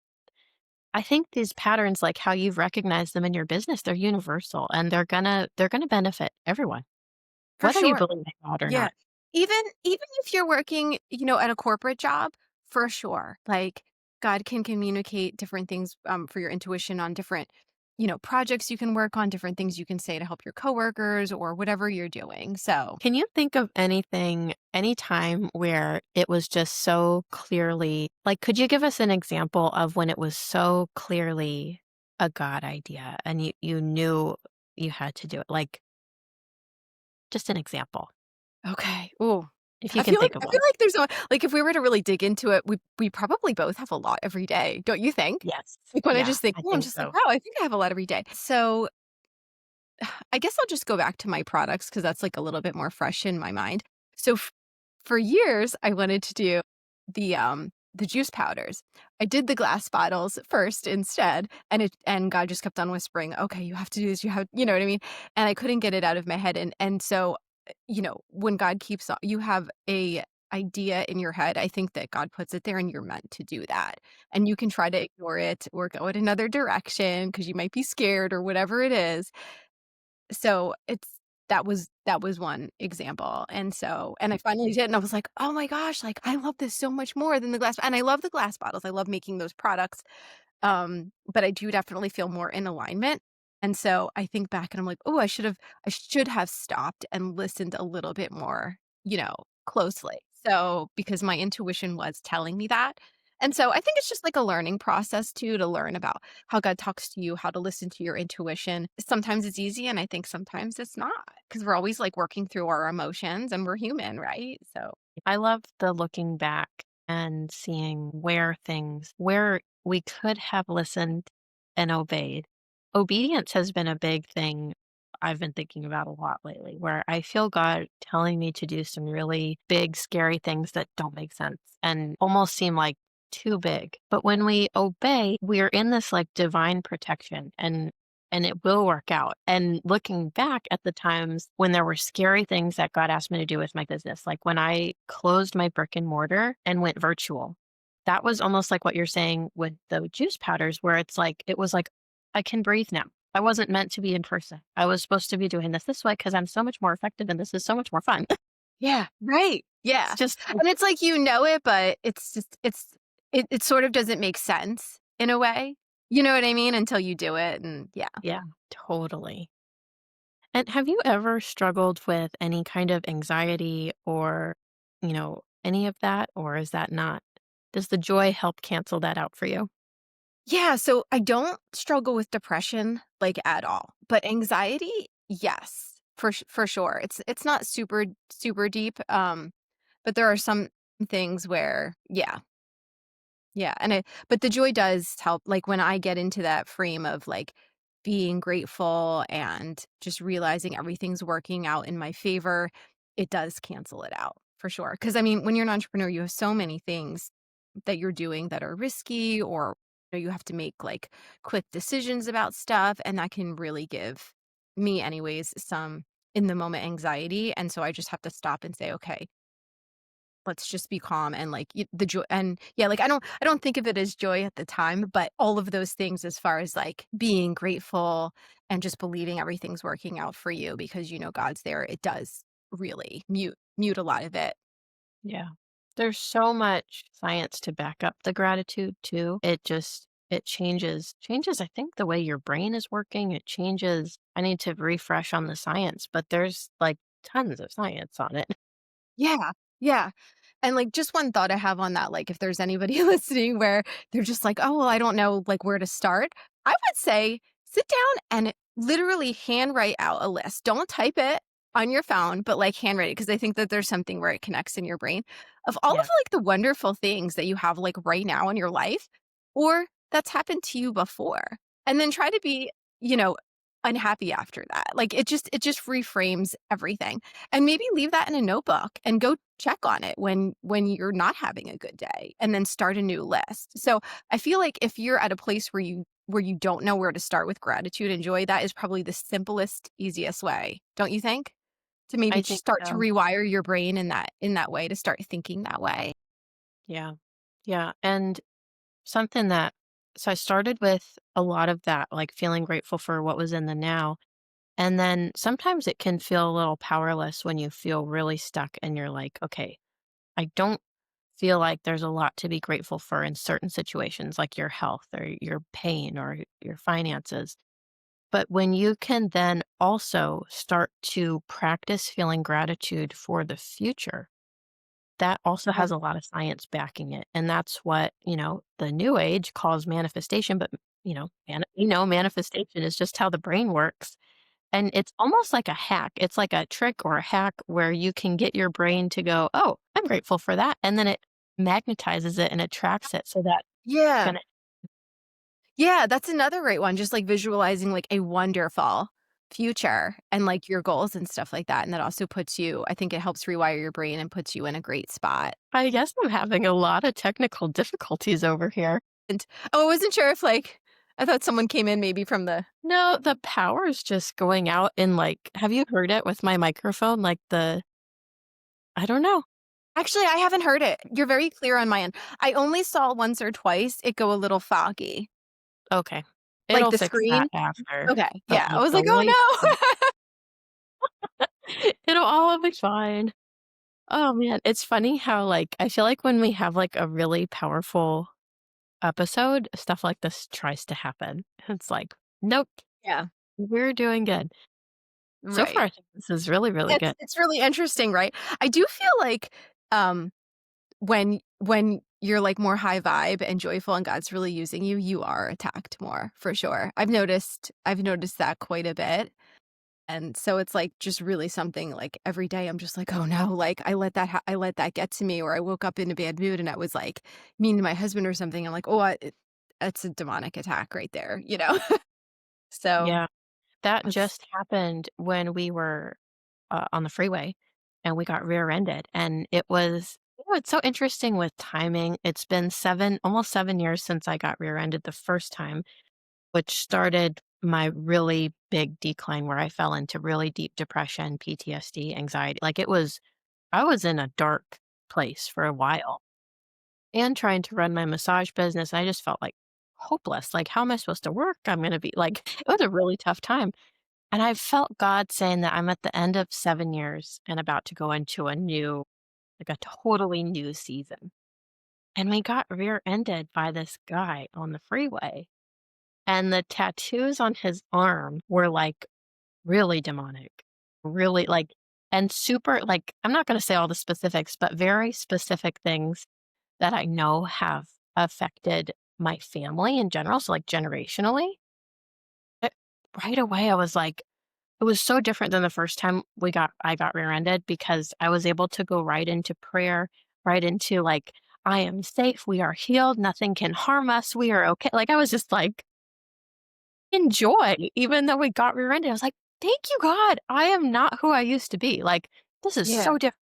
I think these patterns, like how you've recognized them in your business, they're universal and they're gonna benefit everyone, For whether you sure. believe in God or Yeah. not. Even if you're working, at a corporate job, for sure. Like God can communicate different things for your intuition on different, projects you can work on, different things you can say to help your coworkers or whatever you're doing. So, Can you think of anything, any time where it was just so clearly like, could you give us an example of when it was so clearly a God idea and you knew you had to do it? Like, just an example. okay. Ooh. if you can think of I feel one. like there's a like, if we were to really dig into it, we probably both have a lot every day, don't you think? Yes. Like, when I Yeah, just think, I "Oh," I'm think just like, so. "Wow, I think I have a lot every day." So, I guess I'll just go back to my products because that's, like, a little bit more fresh in my mind. So, for years, I wanted to do the juice powders. I did the glass bottles first instead, and God just kept on whispering, "Okay, you have to do this, you have" you know what I mean? And I couldn't get it out of my head, and so, when God keeps on you have a idea in your head, I think that God puts it there and you're meant to do that. And you can try to ignore it or go in another direction because you might be scared or whatever it is. So, that was one example, and I finally did, and I was like, "Oh my gosh, like, I love this so much more than the glass," and I love the glass bottles, I love making those products, but I do definitely feel more in alignment, and so I think back and I'm like, "Oh, I should have stopped and listened a little bit more, closely." So, because my intuition was telling me that, and so I think it's just like a learning process too, to learn about how God talks to you, how to listen to your intuition. Sometimes it's easy, and I think sometimes it's not because 'cause we're always, like, working through our emotions, and we're human, right? So I love the looking back and seeing where we could have listened and obeyed. Obedience has been a big thing I've been thinking about a lot lately, where I feel God telling me to do some really big, scary things that don't make sense and almost seem like too big. But when we obey, we're in this like divine protection and it will work out. And looking back at the times when there were scary things that God asked me to do with my business, like when I closed my brick and mortar and went virtual, that was almost like what you're saying with the juice powders, where it's like, it was like, I can breathe now. I wasn't meant to be in person. I was supposed to be doing this way because I'm so much more effective and this is so much more fun. yeah, right, It's yeah, just, and it's like you know it, but it's just it sort of doesn't make sense in a way, you know what I mean? Until you do it, and yeah. yeah, totally. And have you ever struggled with any kind of anxiety or, any of that? Or is that not? Does the joy help cancel that out for you? Yeah, so I don't struggle with depression, like, at all, but anxiety, yes, for sure. It's not super deep, but there are some things where yeah, but the joy does help, like, when I get into that frame of, like, being grateful and just realizing everything's working out in my favor, it does cancel it out, for sure. Because I mean, when you're an entrepreneur, you have so many things that you're doing that are risky or, you have to make, like, quick decisions about stuff, and that can really give me anyways some in the moment anxiety, and so I just have to stop and say, "Okay, let's just be calm," and, like, the joy and yeah, like, I don't think of it as joy at the time, but all of those things as far as, like, being grateful and just believing everything's working out for you because you know God's there, it does really mute a lot of it. Yeah. There's so much science to back up the gratitude too. It changes I think the way your brain is working. It changes I need to refresh on the science, but there's like tons of science on it. Yeah, yeah. And, like, just one thought I have on that, like, if there's anybody listening where they're just like, "Oh, well, I don't know, like, where to start," I would say sit down and literally handwrite out a list. Don't type it on your phone, but, like, handwrite it because I think that there's something where it connects in your brain of all of, Yeah. like, the wonderful things that you have, like, right now in your life or that's happened to you before. And then try to be, you know, unhappy after that. Like, it just reframes everything. And maybe leave that in a notebook and go check on it when you're not having a good day and then start a new list. So, I feel like if you're at a place where you don't know where to start with gratitude and joy, that is probably the simplest, easiest way, don't you think? To maybe I just think start to so. rewire your brain in that way to start thinking that way. Yeah. Yeah. And something that so I started with a lot of that, like feeling grateful for what was in the now. And then sometimes it can feel a little powerless when you feel really stuck and you're like, okay, I don't feel like there's a lot to be grateful for in certain situations, like your health or your pain or your finances. But when you can then also start to practice feeling gratitude for the future, that also Yeah. has a lot of science backing it. And that's what, the new age calls manifestation. But, manifestation is just how the brain works. And it's almost like a hack. It's like a trick or a hack where you can get your brain to go, "Oh, I'm grateful for that." And then it magnetizes it and attracts it so that it's Yeah. gonna. Yeah, that's another great one, just, like, visualizing, like, a wonderful future and, like, your goals and stuff like that, and that also puts you I think it helps rewire your brain and puts you in a great spot. I guess I'm having a lot of technical difficulties over here. And oh, I wasn't sure if, like I thought someone came in maybe from the No, the power's just going out in, like, have you heard it with my microphone? Like, I don't know. Actually, I haven't heard it. You're very clear on my end. I only saw once or twice it go a little foggy, Okay. like It'll the fix that screen. after, Okay, but, yeah, I like, was the like, light, "Oh, no." it'll all be fine. Oh, man, it's funny how, like, I feel like when we have, like, a really powerful episode, stuff like this tries to happen. It's like, "Nope, Yeah, we're doing good." So far, right. I think this is really, really good. It's really interesting, right? I do feel like, when you're, like, more high vibe and joyful and God's really using you, you are attacked more, for sure. I've noticed that quite a bit, and so it's, like, just really something, like, every day I'm just like, "Oh, no," like, I let that get to me, or I woke up in a bad mood and I was, like, mean to my husband or something. I'm like, "Oh, that's a demonic attack right there," you know? So, Yeah, that it's just happened when we were, on the freeway, and we got rear-ended, and it was it's so interesting with timing. It's been 7 almost 7 years since I got rear-ended the first time, which started my really big decline where I fell into really deep depression, PTSD, anxiety. Like, I was in a dark place for a while and trying to run my massage business. I just felt, like, hopeless. Like, how am I supposed to work? I'm gonna be like, it was a really tough time. And I felt God saying that I'm at the end of 7 years and about to go into a new like, a totally new season. And we got rear-ended by this guy on the freeway, and the tattoos on his arm were, like, really demonic, really, like and super like, I'm not gonna say all the specifics, but very specific things that I know have affected my family in general, so, like, generationally. Eh, right away, I was like, it was so different than the first time I got rear-ended because I was able to go right into prayer, right into, like, "I am safe, we are healed, nothing can harm us, we are okay." Like, I was just, like, in joy, even though we got rear-ended. I was like, "Thank you, God. I am not who I used to be." Like, this is yeah. so different.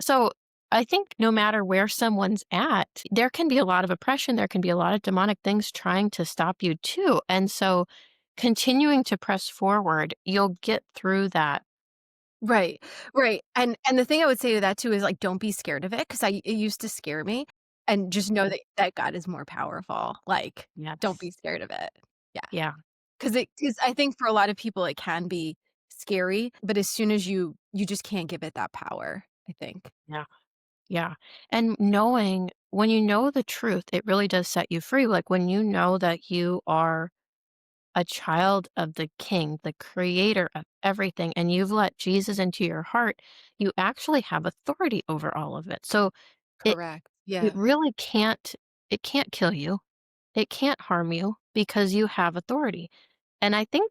So, I think no matter where someone's at, there can be a lot of oppression, there can be a lot of demonic things trying to stop you too, and so continuing to press forward, you'll get through that. Right, right, and the thing I would say to that too is, like, don't be scared of it, 'cause it used to scare me, and just know that God is more powerful, like, don't be Yes. scared of it. Yeah, Yeah, 'cause I think for a lot of people it can be scary, but as soon as you just can't give it that power, I think. yeah, yeah, and knowing when you know the truth, it really does set you free, like, when you know that you are a child of the King, the creator of everything, and you've let Jesus into your heart, you actually have authority over all of it, so it Correct. it Yeah. really can't kill you, it can't harm you because you have authority. And I think,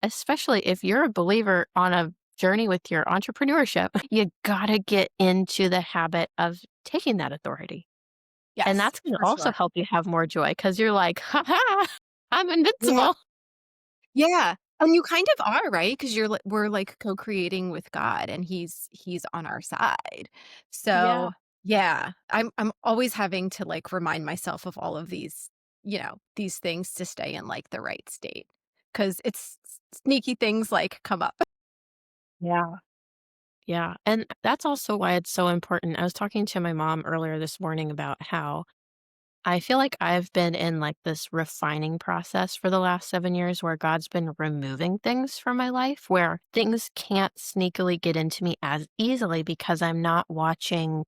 especially if you're a believer on a journey with your entrepreneurship, you gotta get into the habit of taking that authority. And Yes, that's gonna for also sure. help you have more joy because you're like, ha ha, I'm Yeah. invincible. Yeah, and you kind of are, right? Because we're, like, co-creating with God, and He's on our side. Yeah, So, yeah, I'm always having to, like, remind myself of all of these, these things to stay in, like, the right state, because it's sneaky things, like, come up. yeah, yeah. And that's also why it's so important. I was talking to my mom earlier this morning about how I feel like I've been in like this refining process for the last 7 years where God's been removing things from my life where things can't sneakily get into me as easily because I'm not watching,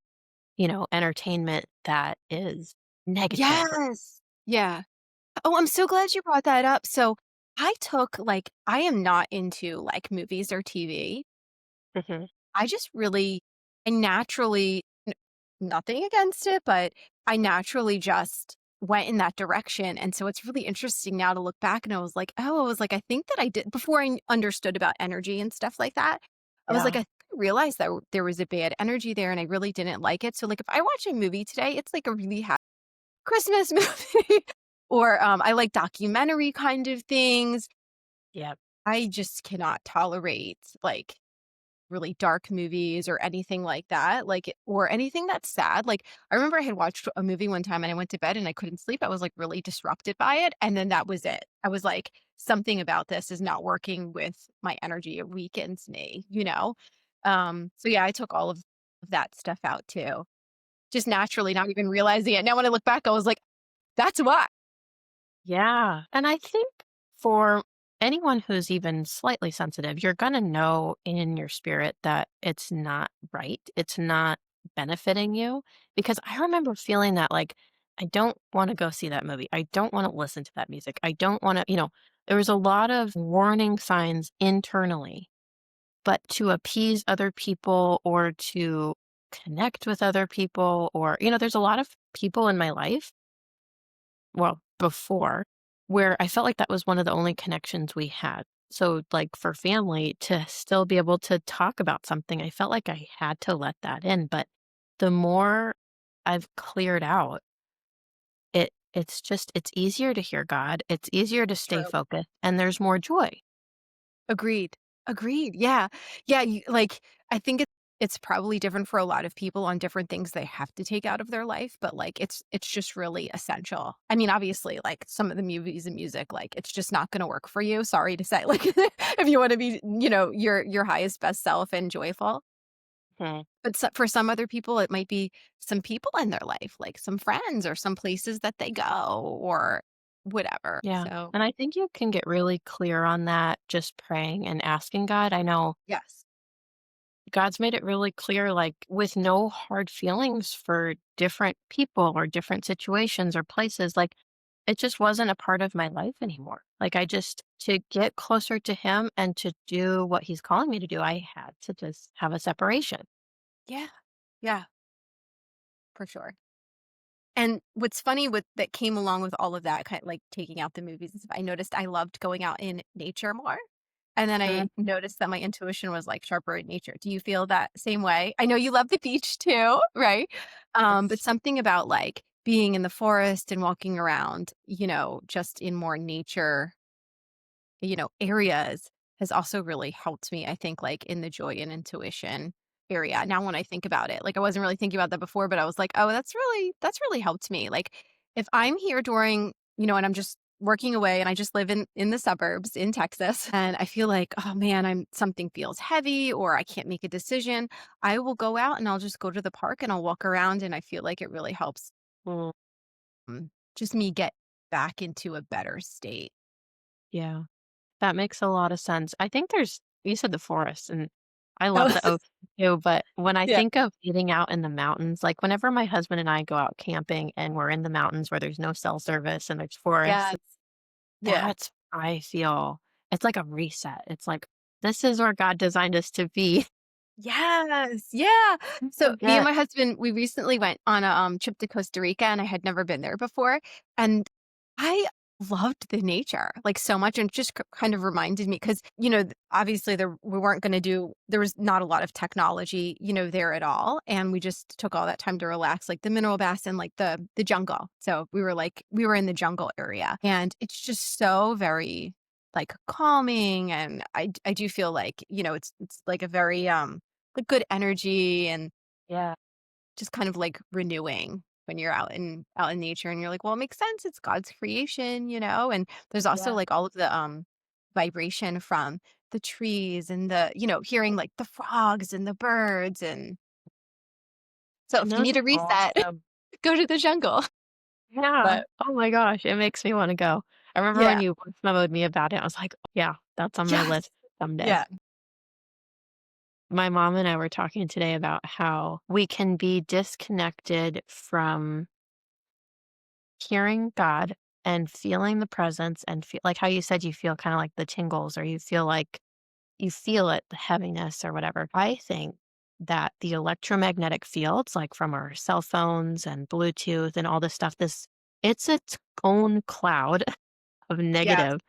entertainment that is negative. Yes. Yeah. Oh, I'm so glad you brought that up. So, I am not into, like, movies or TV. Hmm. I just really I naturally nothing against it, but I naturally just went in that direction. And so it's really interesting now to look back and I was like, I think that I did before understood about energy and stuff like that. I was like, Yeah. I think I realized that there was a bad energy there and I really didn't like it. So like if I watch a movie today, it's like a really happy Christmas movie or I like documentary kind of things. Yeah. I just cannot tolerate like really dark movies or anything like that, or anything that's sad. Like, I remember I had watched a movie one time and I went to bed and I couldn't sleep. I was like really disrupted by it. And then that was it. I was like, something about this is not working with my energy. It weakens me, you know? So yeah, I took all of that stuff out too. Just naturally, not even realizing it. Now when I look back, I was like, that's why. Yeah. And I think for anyone who's even slightly sensitive, you're going to know in your spirit that it's not right. It's not benefiting you. Because I remember feeling that, like, I don't want to go see that movie. I don't want to listen to that music. I don't want to, there was a lot of warning signs internally, but to appease other people or to connect with other people, or, there's a lot of people in my life, well, before, where I felt like that was one of the only connections we had. So, like, for family to still be able to talk about something, I felt like I had to let that in. But the more I've cleared out, it's easier to hear God. It's easier to stay True. focused, and there's more joy. Agreed. Agreed. Yeah. Yeah, I think it's probably different for a lot of people on different things they have to take out of their life, but, like, it's just really essential. I mean, obviously, like, some of the movies and music, like, it's just not gonna work for you, sorry to say, like, if you wanna be, your highest, best self and joyful. Mhm. But for some other people, it might be some people in their life, like some friends or some places that they go or whatever. Yeah. So, And I think you can get really clear on that just praying and asking God. I know yes. God's made it really clear, like, with no hard feelings for different people or different situations or places. Like, it just wasn't a part of my life anymore. Like, to get closer to Him and to do what He's calling me to do, I had to just have a separation. Yeah. Yeah, for sure. And what's funny with that came along with all of that, like taking out the movies and stuff, I noticed I loved going out in nature more. And then I Mm, noticed that my intuition was like sharper in nature. Do you feel that same way? I know you love the beach too, right? But yes. something about like being in the forest and walking around, just in more nature, areas has also really helped me, I think, like in the joy and intuition area. Now, when I think about it, like I wasn't really thinking about that before, but I was like, oh, that's really helped me. Like if I'm here during, and I'm just working away and I just live in the suburbs in Texas and I feel like, oh man, something feels heavy or I can't make a decision, I will go out and I'll just go to the park and I'll walk around and I feel like it really helps Mm, just me get back into a better state. yeah. That makes a lot of sense. I think you said the forest, and I love Oh, the ocean too, but when I yeah. think of getting out in the mountains, like whenever my husband and I go out camping and we're in the mountains where there's no cell service and there's forests, Yes. Yeah. that's, I feel, it's like a reset. It's like, this is where God designed us to be. Yes, yeah. I So me and forget. my husband, we recently went on a trip to Costa Rica and I had never been there before. And I loved the nature like so much and it just kind of reminded me because, obviously we weren't going to there was not a lot of technology, there at all. And we just took all that time to relax, like the mineral baths and like the jungle. So we were in the jungle area and it's just so very like calming. And I do feel like, it's like a very, like good energy and Yeah. just kind of like renewing when you're out in nature and you're like, well, it makes sense. It's God's creation, and there's also Yeah. like all of the vibration from the trees and hearing like the frogs and the birds. And so if And you those need are a reset, awesome. go to the jungle. Yeah. But Oh my gosh. It makes me want to go. I remember when yeah. you first memoed me about it, I was like, yeah, that's on my Yes. list someday. Yeah. My mom and I were talking today about how we can be disconnected from hearing God and feeling the presence and feel like how you said you feel kind of like the tingles or you feel like you feel it, the heaviness or whatever. I think that the electromagnetic fields, like from our cell phones and Bluetooth and all this stuff, this it's its own cloud of Yes. negative.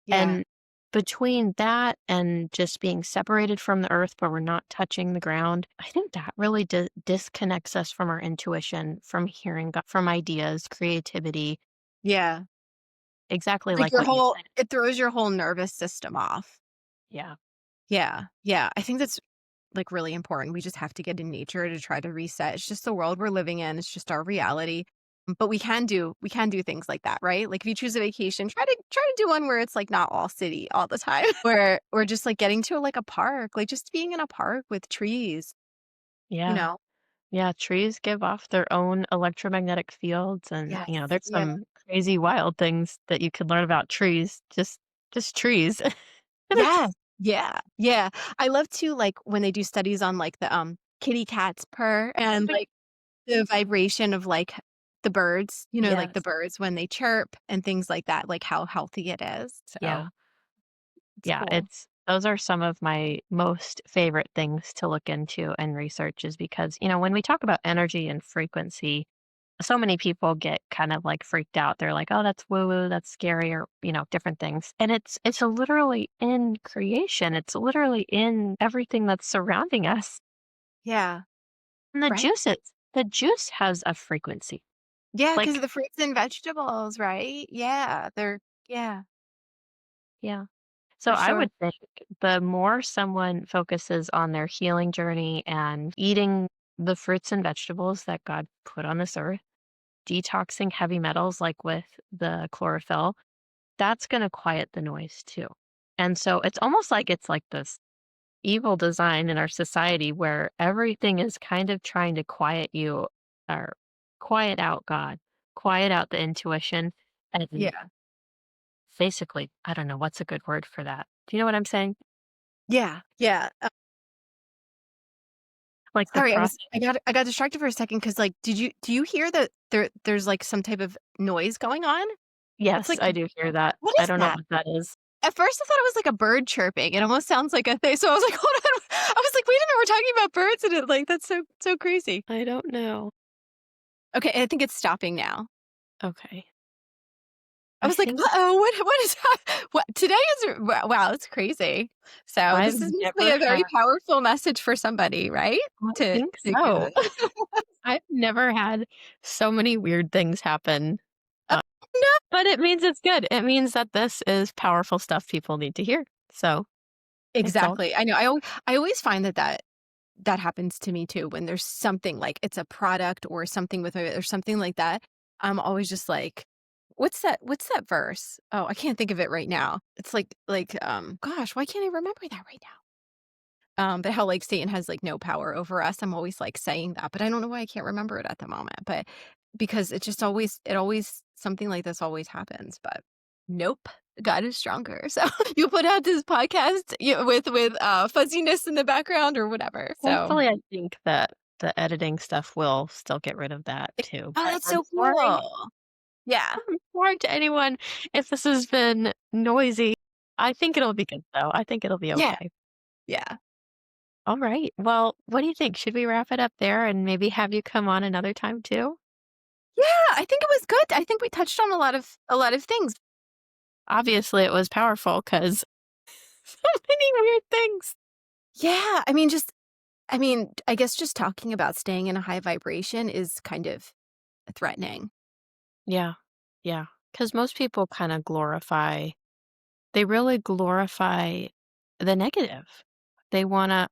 Yeah. And between that and just being separated from the earth, but we're not touching the ground, I think that really disconnects us from our intuition, from hearing God, from ideas, creativity, Yeah. exactly Like like what you said. it throws your whole nervous system off. Yeah. Yeah. Yeah. I think that's like really important. We just have to get in nature to try to reset. It's just the world we're living in. It's just our reality. But we can do things like that, right? Like if you choose a vacation, try to do one where it's like not all city all the time. Where or just like getting to like a park, like just being in a park with trees, you Yeah. know? Yeah. Trees give off their own electromagnetic fields. And, Yes. there's Yeah. some crazy, wild things that you could learn about trees, just trees. Yes. Yeah. Yeah. I love to like when they do studies on like the kitty cats purr and like the vibration of, like, the birds, like the Yes. birds when they chirp and things like that, like how healthy it is, so Yeah. it's Yeah, cool. it's those are some of my most favorite things to look into and research is because, when we talk about energy and frequency, so many people get kind of like freaked out. They're like, "Oh, that's woo-woo, that's scary," or, different things. And it's literally in creation. It's literally in everything that's surrounding us. Yeah, And the right? juice has a frequency. Yeah, because Like, of the fruits and vegetables, right? Yeah, yeah, yeah. So for I sure. would think the more someone focuses on their healing journey and eating the fruits and vegetables that God put on this earth, detoxing heavy metals like with the chlorophyll, that's going to quiet the noise too. And so it's almost like it's like this evil design in our society where everything is kind of trying to quiet you or quiet out God, quiet out the intuition. And Yeah. basically, I don't know what's a good word for that. Do you know what I'm saying? Yeah, yeah, Like the sorry, process. I got distracted for a second because like, do you hear that there's, like, some type of noise going on? It's Yes, like, I do hear that. what I is don't know that? what that is. At first, I thought it was like a bird chirping. It almost sounds like a thing. So I was like, hold on. I was like, wait a minute, we're talking about birds and it like that's so crazy. I don't know. Okay, I think it's stopping now. Okay. I I was like, think uh-oh, what is that? What today is wow, it's crazy. So I've this is must be never a very had powerful message for somebody, right? I To think to get so. it. I've never had so many weird things happen, Oh, no. but it means it's good. It means that this is powerful stuff people need to hear. So, it's all Exactly. I know. I always find that happens to me too when there's something like it's a product or something with it or something like that. I'm always just like, what's that verse? Oh, I can't think of it right now. It's gosh, why can't I remember that right now? But how like Satan has like no power over us. I'm always like saying that, but I don't know why I can't remember it at the moment. But because it always something like this always happens. But nope. God is stronger. So you put out this podcast with fuzziness in the background or whatever. So hopefully, I think that the editing stuff will still get rid of that too, oh, but that's so cool. Yeah. I'm sorry to anyone if this has been noisy. I think it'll be good, though. I think it'll be Yeah. okay. Yeah. All right. Well, what do you think? Should we wrap it up there and maybe have you come on another time too? Yeah, I think it was good. I think we touched on a lot of things. Obviously, it was powerful because so many weird things. Yeah, I mean, I guess just talking about staying in a high vibration is kind of threatening. Yeah. Yeah. Because most people kind of they really glorify the negative. They want to,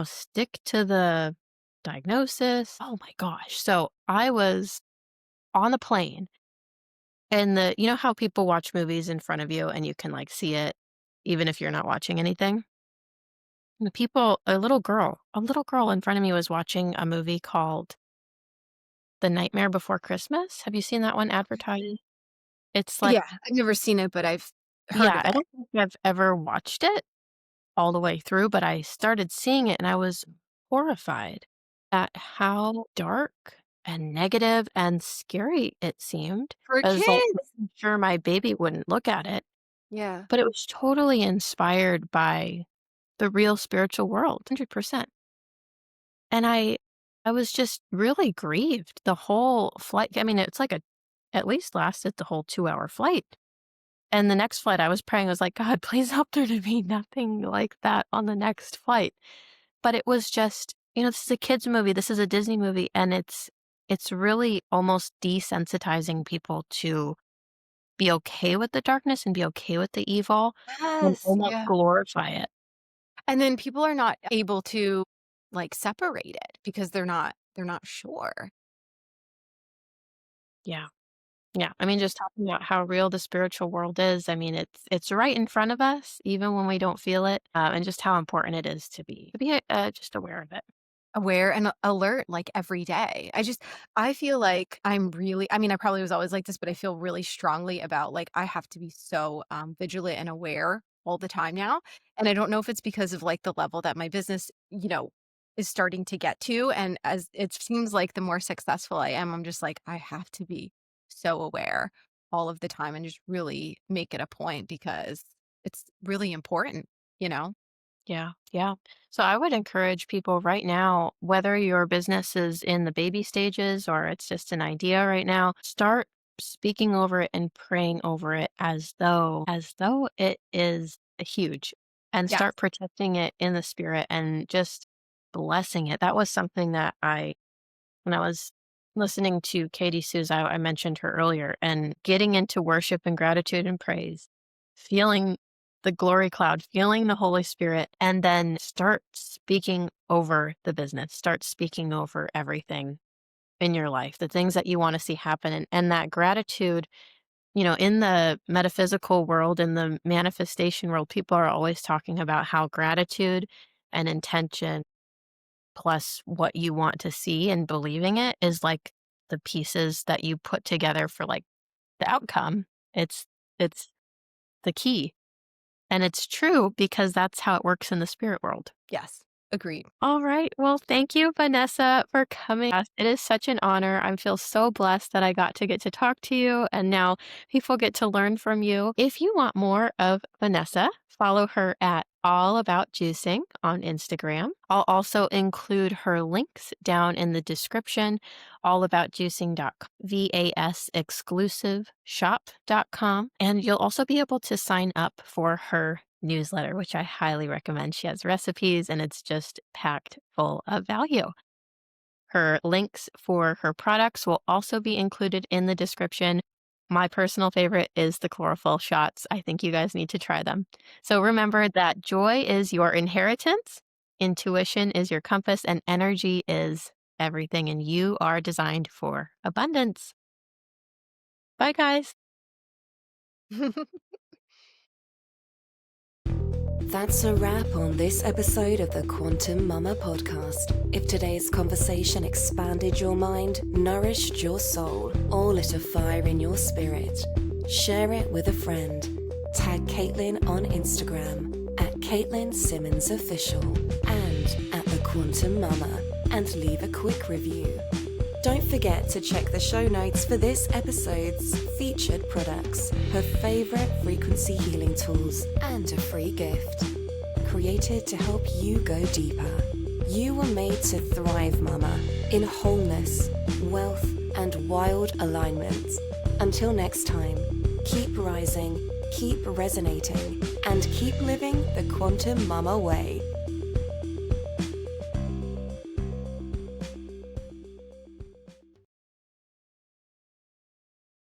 stick to the diagnosis. Oh my gosh. So I was on a plane and you know how people watch movies in front of you and you can like see it even if you're not watching anything? A little girl in front of me was watching a movie called The Nightmare Before Christmas. Have you seen that one advertised? It's like, Yeah, I've never seen it, but I've heard yeah, of I it. don't think I've ever watched it all the way through, but I started seeing it and I was horrified at how dark and negative and scary it seemed. For I was like, kids. making sure my baby wouldn't look at it, Yeah. but it was totally inspired by the real spiritual world, 100%. And I was just really grieved the whole flight. I mean, it's like a at least lasted the whole 2-hour flight. And the next flight, I was praying, I was like, God, please help there to be nothing like that on the next flight. But it was just, this is a kid's movie. This is a Disney movie. And it's really almost desensitizing people to be okay with the darkness and be okay with the evil and Yes, almost yeah. glorify it. And then people are not able to, like, separate it because they're not sure. Yeah. Yeah. I mean, just talking about how real the spiritual world is. I mean, it's right in front of us, even when we don't feel it, and just how important it is to be just aware of it. Aware and alert, like, every day. I feel like I mean, I probably was always like this, but I feel really strongly about, like, I have to be so, vigilant and aware all the time now, and I don't know if it's because of, like, the level that my business, is starting to get to, and as it seems like the more successful I am, I'm just like, I have to be so aware all of the time and just really make it a point because it's really important, you know? Yeah, yeah. So I would encourage people right now, whether your business is in the baby stages or it's just an idea right now, start speaking over it and praying over it as though it is huge, and Yes. start protecting it in the spirit and just blessing it. That was something that when I was listening to Katie Suze, I mentioned her earlier, and getting into worship and gratitude and praise, feeling the glory cloud, feeling the Holy Spirit, and then start speaking over the business, start speaking over everything in your life, the things that you want to see happen. And that gratitude, in the metaphysical world, in the manifestation world, people are always talking about how gratitude and intention plus what you want to see and believing it is like the pieces that you put together for like the outcome. It's the key. And it's true because that's how it works in the spirit world. Yes. Agreed. All right. Well, thank you, Vanessa, for coming. It is such an honor. I feel so blessed that I got to talk to you, and now people get to learn from you. If you want more of Vanessa, follow her at All About Juicing on Instagram. I'll also include her links down in the description, allaboutjuicing.com, VAS exclusive shop.com, and you'll also be able to sign up for her newsletter, which I highly recommend. She has recipes and it's just packed full of value. Her links for her products will also be included in the description. My personal favorite is the chlorophyll shots. I think you guys need to try them. So remember that joy is your inheritance, intuition is your compass, and energy is everything. And you are designed for abundance. Bye, guys. That's a wrap on this episode of the Quantum Momma podcast. If today's conversation expanded your mind, nourished your soul, or lit a fire in your spirit, share it with a friend. Tag Katelyn on Instagram at Katelyn Simmons Official and at the Quantum Momma, and leave a quick review. Don't forget to check the show notes for this episode's featured products, her favorite frequency healing tools, and a free gift. Created to help you go deeper. You were made to thrive, Mama, in wholeness, wealth, and wild alignment. Until next time, keep rising, keep resonating, and keep living the Quantum Momma way.